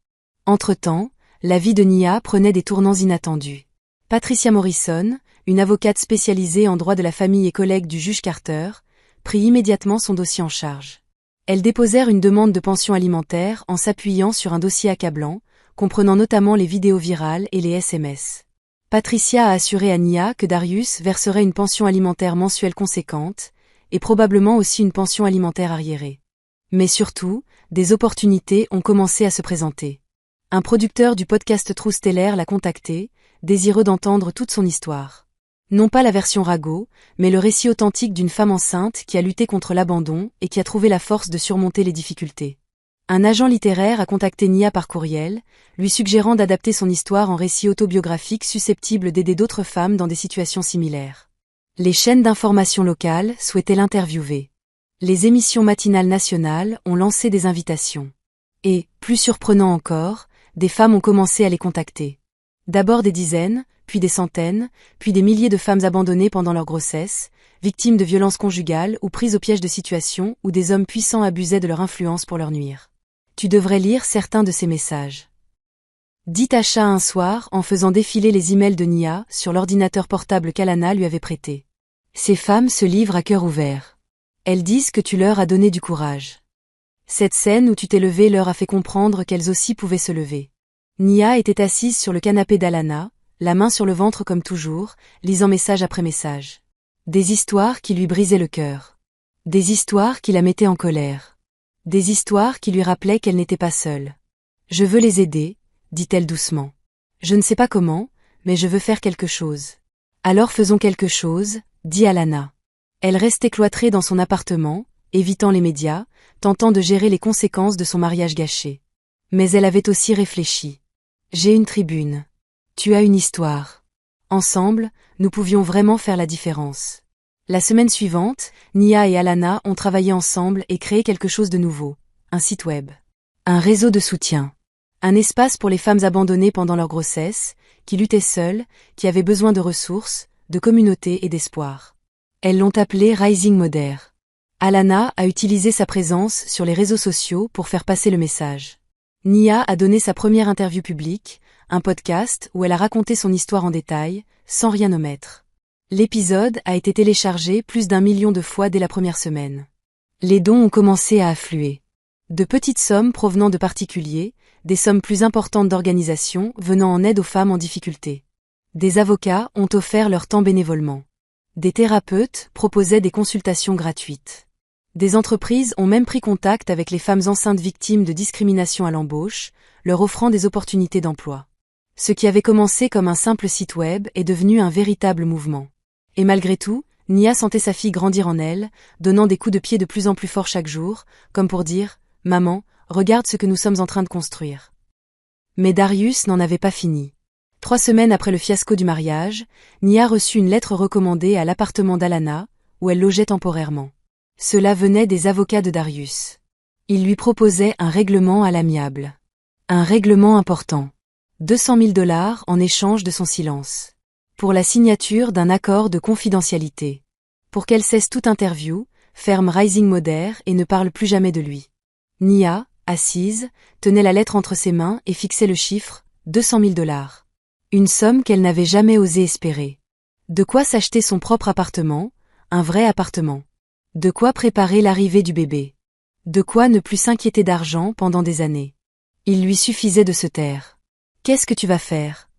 Entre-temps, la vie de Nia prenait des tournants inattendus. Patricia Morrison, une avocate spécialisée en droit de la famille et collègue du juge Carter, prit immédiatement son dossier en charge. Elles déposèrent une demande de pension alimentaire en s'appuyant sur un dossier accablant, comprenant notamment les vidéos virales et les SMS. Patricia a assuré à Nia que Darius verserait une pension alimentaire mensuelle conséquente, et probablement aussi une pension alimentaire arriérée. Mais surtout, des opportunités ont commencé à se présenter. Un producteur du podcast Truth Teller l'a contacté, désireux d'entendre toute son histoire. Non pas la version ragot, mais le récit authentique d'une femme enceinte qui a lutté contre l'abandon et qui a trouvé la force de surmonter les difficultés. Un agent littéraire a contacté Nia par courriel, lui suggérant d'adapter son histoire en récit autobiographique susceptible d'aider d'autres femmes dans des situations similaires. Les chaînes d'information locales souhaitaient l'interviewer. Les émissions matinales nationales ont lancé des invitations. Et, plus surprenant encore, des femmes ont commencé à les contacter. D'abord des dizaines, puis des centaines, puis des milliers de femmes abandonnées pendant leur grossesse, victimes de violences conjugales ou prises au piège de situations où des hommes puissants abusaient de leur influence pour leur nuire. Tu devrais lire certains de ces messages. Dit Tasha un soir en faisant défiler les emails de Nia sur l'ordinateur portable qu'Alana lui avait prêté. Ces femmes se livrent à cœur ouvert. Elles disent que tu leur as donné du courage. Cette scène où tu t'es levé leur a fait comprendre qu'elles aussi pouvaient se lever. Nia était assise sur le canapé d'Alana, la main sur le ventre comme toujours, lisant message après message. Des histoires qui lui brisaient le cœur. Des histoires qui la mettaient en colère. Des histoires qui lui rappelaient qu'elle n'était pas seule. Je veux les aider, dit-elle doucement. Je ne sais pas comment, mais je veux faire quelque chose. Alors faisons quelque chose, dit Alana. Elle restait cloîtrée dans son appartement, évitant les médias, tentant de gérer les conséquences de son mariage gâché. Mais elle avait aussi réfléchi. J'ai une tribune. Tu as une histoire. Ensemble, nous pouvions vraiment faire la différence. La semaine suivante, Nia et Alana ont travaillé ensemble et créé quelque chose de nouveau. Un site web. Un réseau de soutien. Un espace pour les femmes abandonnées pendant leur grossesse, qui luttaient seules, qui avaient besoin de ressources, de communauté et d'espoir. Elles l'ont appelé Rising Mother. Alana a utilisé sa présence sur les réseaux sociaux pour faire passer le message. Nia a donné sa première interview publique, un podcast où elle a raconté son histoire en détail, sans rien omettre. L'épisode a été téléchargé plus d'1 million de fois dès la première semaine. Les dons ont commencé à affluer. De petites sommes provenant de particuliers, des sommes plus importantes d'organisations venant en aide aux femmes en difficulté. Des avocats ont offert leur temps bénévolement. Des thérapeutes proposaient des consultations gratuites. Des entreprises ont même pris contact avec les femmes enceintes victimes de discrimination à l'embauche, leur offrant des opportunités d'emploi. Ce qui avait commencé comme un simple site web est devenu un véritable mouvement. Et malgré tout, Nia sentait sa fille grandir en elle, donnant des coups de pied de plus en plus forts chaque jour, comme pour dire « Maman, regarde ce que nous sommes en train de construire ». Mais Darius n'en avait pas fini. 3 semaines après le fiasco du mariage, Nia reçut une lettre recommandée à l'appartement d'Alana, où elle logeait temporairement. Cela venait des avocats de Darius. Ils lui proposaient un règlement à l'amiable. Un règlement important. 200 000 $ en échange de son silence. Pour la signature d'un accord de confidentialité. Pour qu'elle cesse toute interview, ferme Rising Mother et ne parle plus jamais de lui. Nia, assise, tenait la lettre entre ses mains et fixait le chiffre, 200 000 $. Une somme qu'elle n'avait jamais osé espérer. De quoi s'acheter son propre appartement, un vrai appartement. De quoi préparer l'arrivée du bébé. De quoi ne plus s'inquiéter d'argent pendant des années. Il lui suffisait de se taire. « Qu'est-ce que tu vas faire ?»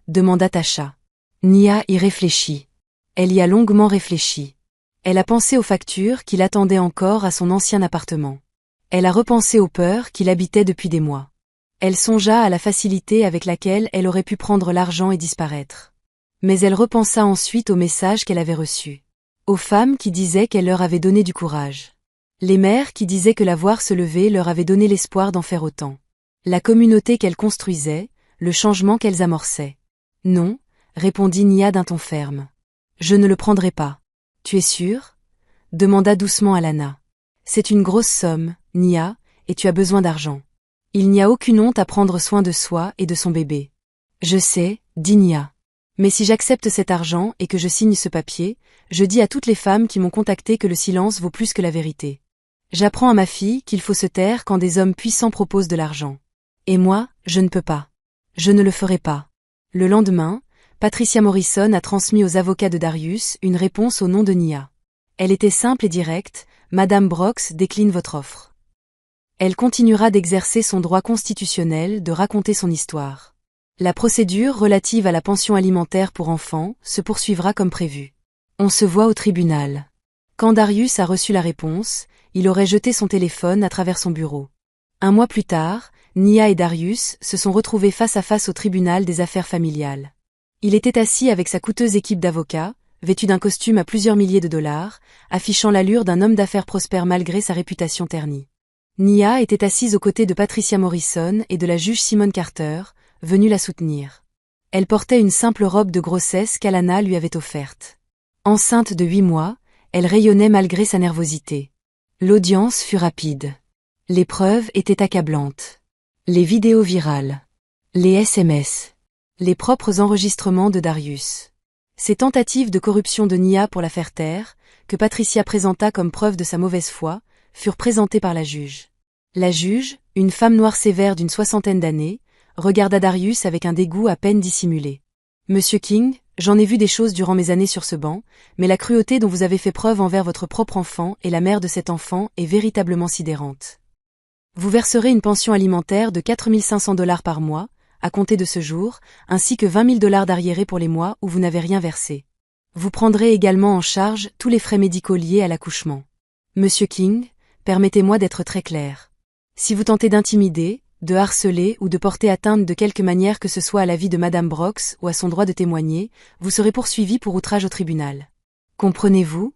demanda Tasha. Nia y réfléchit. Elle y a longuement réfléchi. Elle a pensé aux factures qu'il attendait encore à son ancien appartement. Elle a repensé aux peurs qu'il habitait depuis des mois. Elle songea à la facilité avec laquelle elle aurait pu prendre l'argent et disparaître. Mais elle repensa ensuite aux messages qu'elle avait reçus. Aux femmes qui disaient qu'elle leur avait donné du courage. Les mères qui disaient que la voir se lever leur avait donné l'espoir d'en faire autant. La communauté qu'elle construisait, le changement qu'elles amorçaient. Non, répondit Nia d'un ton ferme. Je ne le prendrai pas. Tu es sûre ? Demanda doucement Alana. C'est une grosse somme, Nia, et tu as besoin d'argent. Il n'y a aucune honte à prendre soin de soi et de son bébé. Je sais, dit Nia. Mais si j'accepte cet argent et que je signe ce papier, je dis à toutes les femmes qui m'ont contacté que le silence vaut plus que la vérité. J'apprends à ma fille qu'il faut se taire quand des hommes puissants proposent de l'argent. Et moi, je ne peux pas. Je ne le ferai pas. Le lendemain, Patricia Morrison a transmis aux avocats de Darius une réponse au nom de Nia. Elle était simple et directe: Madame Brooks décline votre offre. Elle continuera d'exercer son droit constitutionnel de raconter son histoire. La procédure relative à la pension alimentaire pour enfants se poursuivra comme prévu. On se voit au tribunal. Quand Darius a reçu la réponse, il aurait jeté son téléphone à travers son bureau. Un mois plus tard, Nia et Darius se sont retrouvés face à face au tribunal des affaires familiales. Il était assis avec sa coûteuse équipe d'avocats, vêtu d'un costume à plusieurs milliers de dollars, affichant l'allure d'un homme d'affaires prospère malgré sa réputation ternie. Nia était assise aux côtés de Patricia Morrison et de la juge Simone Carter, venue la soutenir. Elle portait une simple robe de grossesse qu'Alana lui avait offerte. Enceinte de 8 mois, elle rayonnait malgré sa nervosité. L'audience fut rapide. Les preuves étaient accablantes. Les vidéos virales. Les SMS. Les propres enregistrements de Darius. Ces tentatives de corruption de Nia pour la faire taire, que Patricia présenta comme preuve de sa mauvaise foi, furent présentées par la juge. La juge, une femme noire sévère d'une 60aine d'années, regarda Darius avec un dégoût à peine dissimulé. « Monsieur King, j'en ai vu des choses durant mes années sur ce banc, mais la cruauté dont vous avez fait preuve envers votre propre enfant et la mère de cet enfant est véritablement sidérante. Vous verserez une pension alimentaire de 4 500 $ par mois, à compter de ce jour, ainsi que 20 000 $ d'arriérés pour les mois où vous n'avez rien versé. Vous prendrez également en charge tous les frais médicaux liés à l'accouchement. Monsieur King, permettez-moi d'être très clair. Si vous tentez d'intimider, de harceler ou de porter atteinte de quelque manière que ce soit à la vie de Madame Brooks ou à son droit de témoigner, vous serez poursuivi pour outrage au tribunal. Comprenez-vous?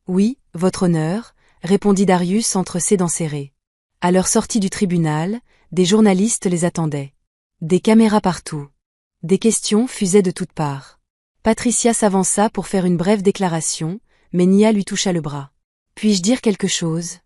Oui, votre honneur, répondit Darius entre ses dents serrées. À leur sortie du tribunal, des journalistes les attendaient. Des caméras partout. Des questions fusaient de toutes parts. Patricia s'avança pour faire une brève déclaration, mais Nia lui toucha le bras. « Puis-je dire quelque chose ?»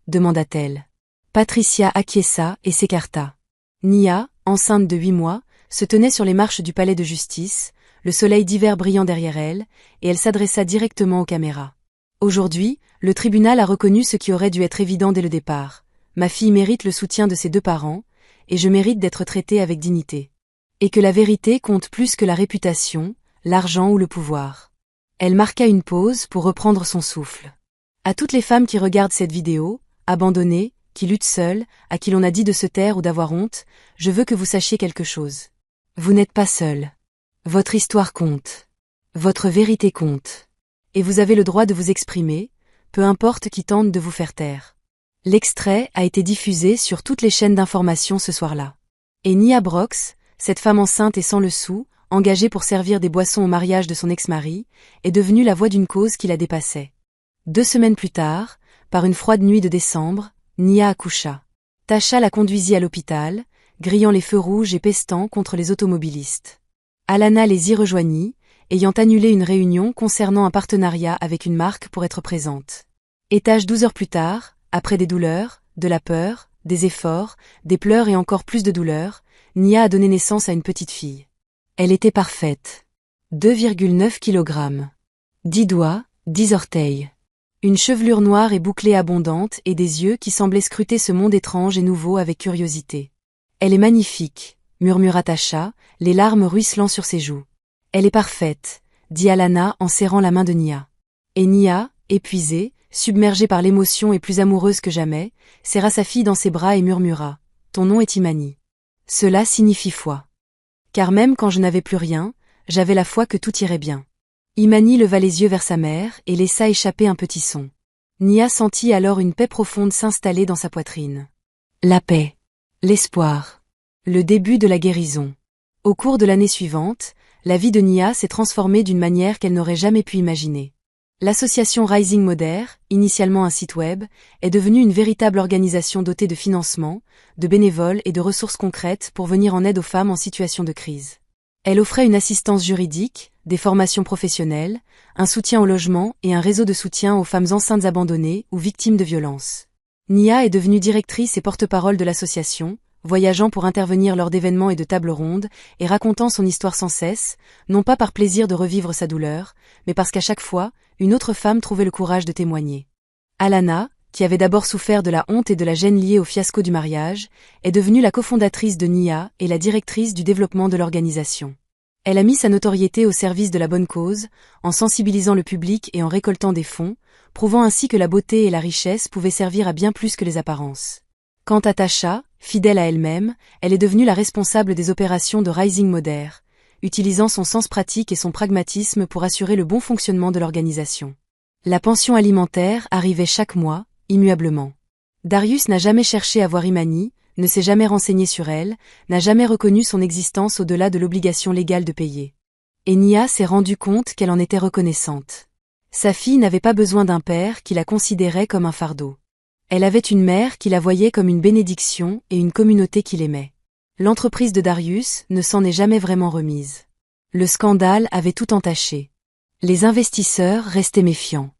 demanda-t-elle. Patricia acquiesça et s'écarta. Nia, enceinte de 8 mois, se tenait sur les marches du palais de justice, le soleil d'hiver brillant derrière elle, et elle s'adressa directement aux caméras. Aujourd'hui, le tribunal a reconnu ce qui aurait dû être évident dès le départ. Ma fille mérite le soutien de ses 2 parents, et je mérite d'être traitée avec dignité. Et que la vérité compte plus que la réputation, l'argent ou le pouvoir. Elle marqua une pause pour reprendre son souffle. À toutes les femmes qui regardent cette vidéo, abandonnées, qui luttent seules, à qui l'on a dit de se taire ou d'avoir honte, je veux que vous sachiez quelque chose. Vous n'êtes pas seules. Votre histoire compte. Votre vérité compte. Et vous avez le droit de vous exprimer, peu importe qui tente de vous faire taire. L'extrait a été diffusé sur toutes les chaînes d'information ce soir-là. Et Nia Brooks, cette femme enceinte et sans le sou, engagée pour servir des boissons au mariage de son ex-mari, est devenue la voix d'une cause qui la dépassait. 2 semaines plus tard, par une froide nuit de décembre, Nia accoucha. Tasha la conduisit à l'hôpital, grillant les feux rouges et pestant contre les automobilistes. Alana les y rejoignit, ayant annulé une réunion concernant un partenariat avec une marque pour être présente. Étage 12 heures plus tard, après des douleurs, de la peur, des efforts, des pleurs et encore plus de douleurs, Nia a donné naissance à une petite fille. Elle était parfaite. 2,9 kg. 10 doigts, 10 orteils. Une chevelure noire et bouclée abondante et des yeux qui semblaient scruter ce monde étrange et nouveau avec curiosité. Elle est magnifique, murmura Tasha, les larmes ruisselant sur ses joues. Elle est parfaite, dit Alana en serrant la main de Nia. Et Nia, épuisée, submergée par l'émotion et plus amoureuse que jamais, serra sa fille dans ses bras et murmura « Ton nom est Imani. Cela signifie foi. Car même quand je n'avais plus rien, j'avais la foi que tout irait bien. » Imani leva les yeux vers sa mère et laissa échapper un petit son. Nia sentit alors une paix profonde s'installer dans sa poitrine. La paix. L'espoir. Le début de la guérison. Au cours de l'année suivante, la vie de Nia s'est transformée d'une manière qu'elle n'aurait jamais pu imaginer. L'association Rising Mother, initialement un site web, est devenue une véritable organisation dotée de financement, de bénévoles et de ressources concrètes pour venir en aide aux femmes en situation de crise. Elle offrait une assistance juridique, des formations professionnelles, un soutien au logement et un réseau de soutien aux femmes enceintes abandonnées ou victimes de violences. Nia est devenue directrice et porte-parole de l'association, voyageant pour intervenir lors d'événements et de tables rondes, et racontant son histoire sans cesse, non pas par plaisir de revivre sa douleur, mais parce qu'à chaque fois, une autre femme trouvait le courage de témoigner. Alana, qui avait d'abord souffert de la honte et de la gêne liée au fiasco du mariage, est devenue la cofondatrice de Nia et la directrice du développement de l'organisation. Elle a mis sa notoriété au service de la bonne cause, en sensibilisant le public et en récoltant des fonds, prouvant ainsi que la beauté et la richesse pouvaient servir à bien plus que les apparences. Quant à Tasha, fidèle à elle-même, elle est devenue la responsable des opérations de Rising Moder, utilisant son sens pratique et son pragmatisme pour assurer le bon fonctionnement de l'organisation. La pension alimentaire arrivait chaque mois, immuablement. Darius n'a jamais cherché à voir Imani, ne s'est jamais renseigné sur elle, n'a jamais reconnu son existence au-delà de l'obligation légale de payer. Et Nia s'est rendu compte qu'elle en était reconnaissante. Sa fille n'avait pas besoin d'un père qui la considérait comme un fardeau. Elle avait une mère qui la voyait comme une bénédiction et une communauté qui l'aimait. L'entreprise de Darius ne s'en est jamais vraiment remise. Le scandale avait tout entaché. Les investisseurs restaient méfiants.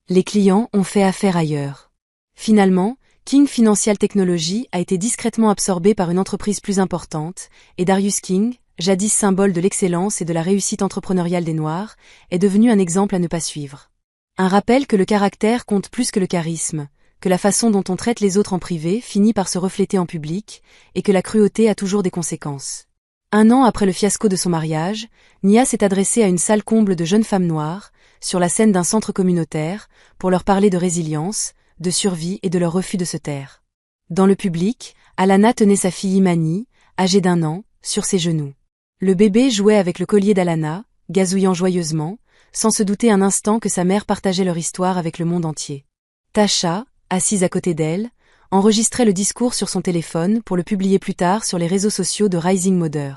Les clients ont fait affaire ailleurs. Finalement, King Financial Technology a été discrètement absorbé par une entreprise plus importante, et Darius King, jadis symbole de l'excellence et de la réussite entrepreneuriale des Noirs, est devenu un exemple à ne pas suivre. Un rappel que le caractère compte plus que le charisme, que la façon dont on traite les autres en privé finit par se refléter en public, et que la cruauté a toujours des conséquences. 1 an après le fiasco de son mariage, Nia s'est adressée à une salle comble de jeunes femmes noires, sur la scène d'un centre communautaire, pour leur parler de résilience, de survie et de leur refus de se taire. Dans le public, Alana tenait sa fille Imani, âgée d'1 an, sur ses genoux. Le bébé jouait avec le collier d'Alana, gazouillant joyeusement, sans se douter un instant que sa mère partageait leur histoire avec le monde entier. Tasha, assise à côté d'elle, enregistrait le discours sur son téléphone pour le publier plus tard sur les réseaux sociaux de Rising Moder.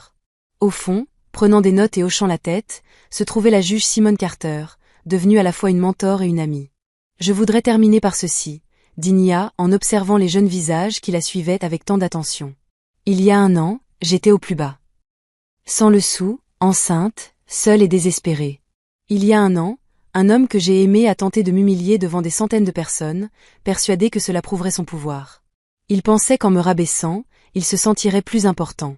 Au fond, prenant des notes et hochant la tête, se trouvait la juge Simone Carter, devenue à la fois une mentor et une amie. « Je voudrais terminer par ceci », dit Nia en observant les jeunes visages qui la suivaient avec tant d'attention. Il y a 1 an, j'étais au plus bas. Sans le sou, enceinte, seule et désespérée. Il y a 1 an, un homme que j'ai aimé a tenté de m'humilier devant des centaines de personnes, persuadé que cela prouverait son pouvoir. Il pensait qu'en me rabaissant, il se sentirait plus important.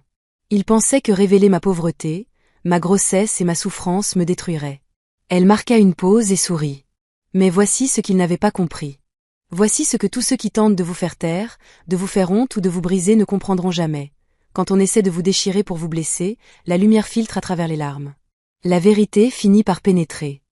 Il pensait que révéler ma pauvreté, ma grossesse et ma souffrance me détruiraient. Elle marqua une pause et sourit. Mais voici ce qu'il n'avait pas compris. Voici ce que tous ceux qui tentent de vous faire taire, de vous faire honte ou de vous briser ne comprendront jamais. Quand on essaie de vous déchirer pour vous blesser, la lumière filtre à travers les larmes. La vérité finit par pénétrer.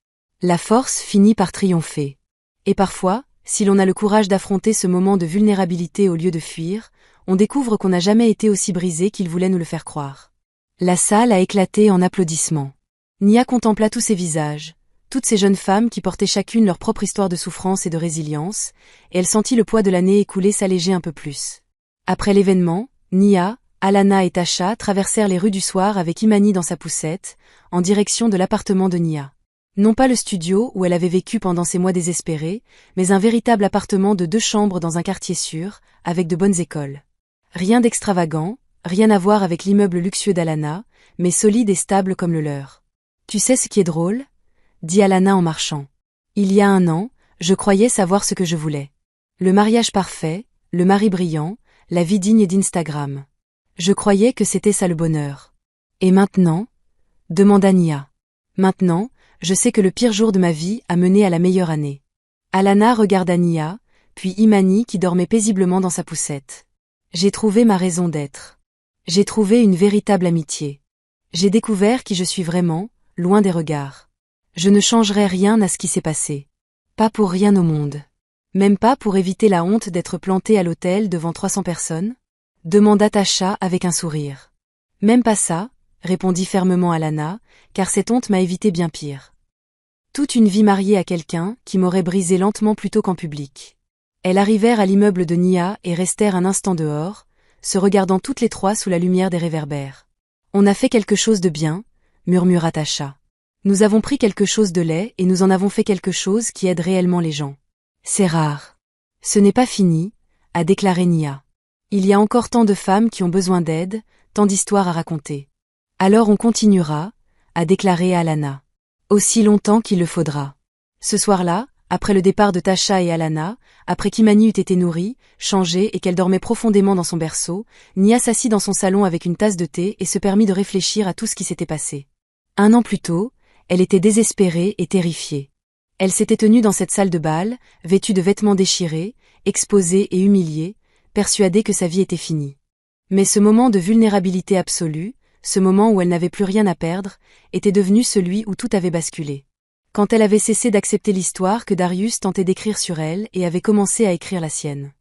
La force finit par triompher. Et parfois, si l'on a le courage d'affronter ce moment de vulnérabilité au lieu de fuir, on découvre qu'on n'a jamais été aussi brisé qu'il voulait nous le faire croire. La salle a éclaté en applaudissements. Nia contempla tous ces visages, toutes ces jeunes femmes qui portaient chacune leur propre histoire de souffrance et de résilience, et elle sentit le poids de l'année écoulée s'alléger un peu plus. Après l'événement, Nia, Alana et Tasha traversèrent les rues du soir avec Imani dans sa poussette, en direction de l'appartement de Nia. Non pas le studio où elle avait vécu pendant ces mois désespérés, mais un véritable appartement de 2 chambres dans un quartier sûr, avec de bonnes écoles. Rien d'extravagant, rien à voir avec l'immeuble luxueux d'Alana, mais solide et stable comme le leur. Tu sais ce qui est drôle ? Dit Alana en marchant. Il y a 1 an, je croyais savoir ce que je voulais. Le mariage parfait, le mari brillant, la vie digne d'Instagram. Je croyais que c'était ça le bonheur. Et maintenant ? Demanda Nia. Maintenant, je sais que le pire jour de ma vie a mené à la meilleure année. Alana regarda Nia, puis Imani qui dormait paisiblement dans sa poussette. J'ai trouvé ma raison d'être. J'ai trouvé une véritable amitié. J'ai découvert qui je suis vraiment, loin des regards. Je ne changerai rien à ce qui s'est passé. Pas pour rien au monde. Même pas pour éviter la honte d'être plantée à l'hôtel devant 300 personnes ? Demanda Tasha avec un sourire. Même pas ça, répondit fermement Alana, car cette honte m'a évité bien pire. Toute une vie mariée à quelqu'un qui m'aurait brisé lentement plutôt qu'en public. Elles arrivèrent à l'immeuble de Nia et restèrent un instant dehors, se regardant toutes les 3 sous la lumière des réverbères. On a fait quelque chose de bien, murmura Tasha. Nous avons pris quelque chose de laid et nous en avons fait quelque chose qui aide réellement les gens. C'est rare. Ce n'est pas fini, a déclaré Nia. Il y a encore tant de femmes qui ont besoin d'aide, tant d'histoires à raconter. Alors on continuera, a déclaré Alana. Aussi longtemps qu'il le faudra. Ce soir-là, Après le départ de Tasha et Alana, après qu'Imani eut été nourrie, changée et qu'elle dormait profondément dans son berceau, Nia s'assit dans son salon avec une tasse de thé et se permit de réfléchir à tout ce qui s'était passé. 1 an plus tôt, elle était désespérée et terrifiée. Elle s'était tenue dans cette salle de bal, vêtue de vêtements déchirés, exposée et humiliée, persuadée que sa vie était finie. Mais ce moment de vulnérabilité absolue, ce moment où elle n'avait plus rien à perdre, était devenu celui où tout avait basculé. Quand elle avait cessé d'accepter l'histoire que Darius tentait d'écrire sur elle et avait commencé à écrire la sienne.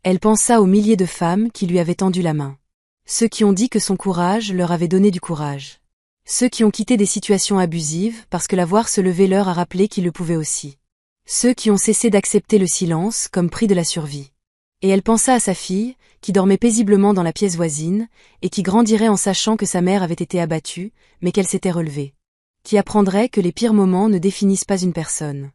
Elle pensa aux milliers de femmes qui lui avaient tendu la main. Ceux qui ont dit que son courage leur avait donné du courage. Ceux qui ont quitté des situations abusives parce que la voir se lever leur a rappelé qu'ils le pouvaient aussi. Ceux qui ont cessé d'accepter le silence comme prix de la survie. Et elle pensa à sa fille, qui dormait paisiblement dans la pièce voisine, et qui grandirait en sachant que sa mère avait été abattue, mais qu'elle s'était relevée. Qui apprendrait que les pires moments ne définissent pas une personne.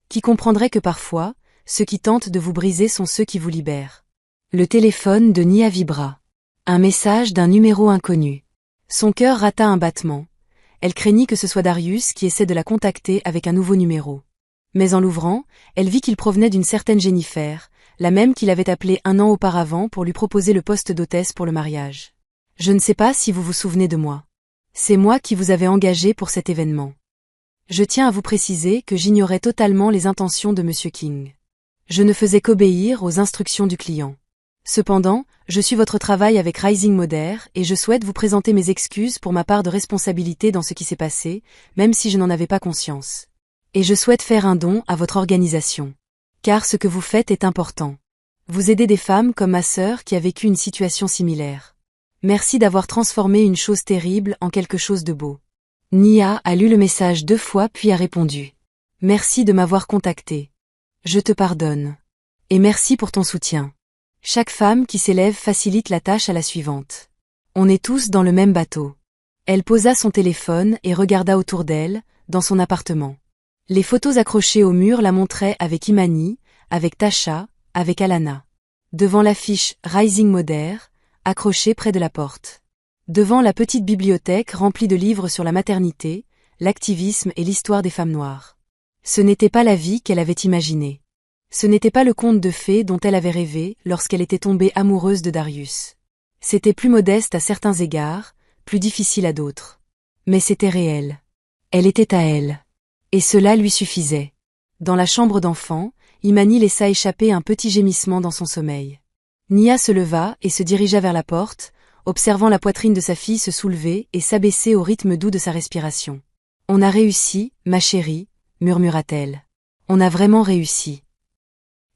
Qui comprendrait que parfois, ceux qui tentent de vous briser sont ceux qui vous libèrent. Le téléphone de Nia vibra. Un message d'un numéro inconnu. Son cœur rata un battement. Elle craignit que ce soit Darius qui essaie de la contacter avec un nouveau numéro. Mais en l'ouvrant, elle vit qu'il provenait d'une certaine Jennifer, la même qu'il avait appelée 1 an auparavant pour lui proposer le poste d'hôtesse pour le mariage. Je ne sais pas si vous vous souvenez de moi. C'est moi qui vous avais engagé pour cet événement. Je tiens à vous préciser que j'ignorais totalement les intentions de Monsieur King. Je ne faisais qu'obéir aux instructions du client. Cependant, je suis votre travail avec Rising Modern et je souhaite vous présenter mes excuses pour ma part de responsabilité dans ce qui s'est passé, même si je n'en avais pas conscience. Et je souhaite faire un don à votre organisation. Car ce que vous faites est important. Vous aidez des femmes comme ma sœur qui a vécu une situation similaire. Merci d'avoir transformé une chose terrible en quelque chose de beau. Nia a lu le message 2 fois puis a répondu. Merci de m'avoir contacté. Je te pardonne. Et merci pour ton soutien. Chaque femme qui s'élève facilite la tâche à la suivante. On est tous dans le même bateau. Elle posa son téléphone et regarda autour d'elle, dans son appartement. Les photos accrochées au mur la montraient avec Imani, avec Tasha, avec Alana. Devant l'affiche Rising Modern, accrochée près de la porte. Devant la petite bibliothèque remplie de livres sur la maternité, l'activisme et l'histoire des femmes noires. Ce n'était pas la vie qu'elle avait imaginée. Ce n'était pas le conte de fées dont elle avait rêvé lorsqu'elle était tombée amoureuse de Darius. C'était plus modeste à certains égards, plus difficile à d'autres. Mais c'était réel. Elle était à elle. Et cela lui suffisait. Dans la chambre d'enfant, Imani laissa échapper un petit gémissement dans son sommeil. Nia se leva et se dirigea vers la porte, observant la poitrine de sa fille se soulever et s'abaisser au rythme doux de sa respiration. « On a réussi, ma chérie », murmura-t-elle. « On a vraiment réussi. »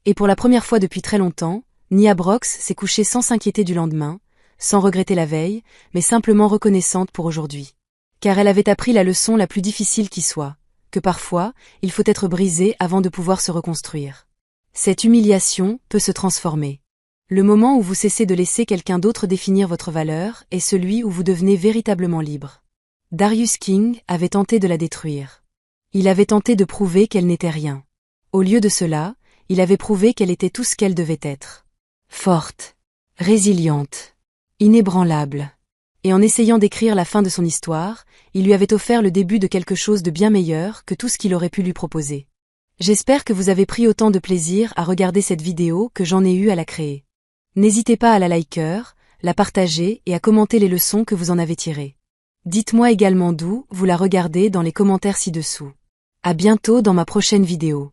Et pour la première fois depuis très longtemps, Nia Brox s'est couchée sans s'inquiéter du lendemain, sans regretter la veille, mais simplement reconnaissante pour aujourd'hui. Car elle avait appris la leçon la plus difficile qui soit, que parfois, il faut être brisé avant de pouvoir se reconstruire. Cette humiliation peut se transformer. Le moment où vous cessez de laisser quelqu'un d'autre définir votre valeur est celui où vous devenez véritablement libre. Darius King avait tenté de la détruire. Il avait tenté de prouver qu'elle n'était rien. Au lieu de cela, il avait prouvé qu'elle était tout ce qu'elle devait être. Forte, résiliente, inébranlable. Et en essayant d'écrire la fin de son histoire, il lui avait offert le début de quelque chose de bien meilleur que tout ce qu'il aurait pu lui proposer. J'espère que vous avez pris autant de plaisir à regarder cette vidéo que j'en ai eu à la créer. N'hésitez pas à la liker, la partager et à commenter les leçons que vous en avez tirées. Dites-moi également d'où vous la regardez dans les commentaires ci-dessous. À bientôt dans ma prochaine vidéo.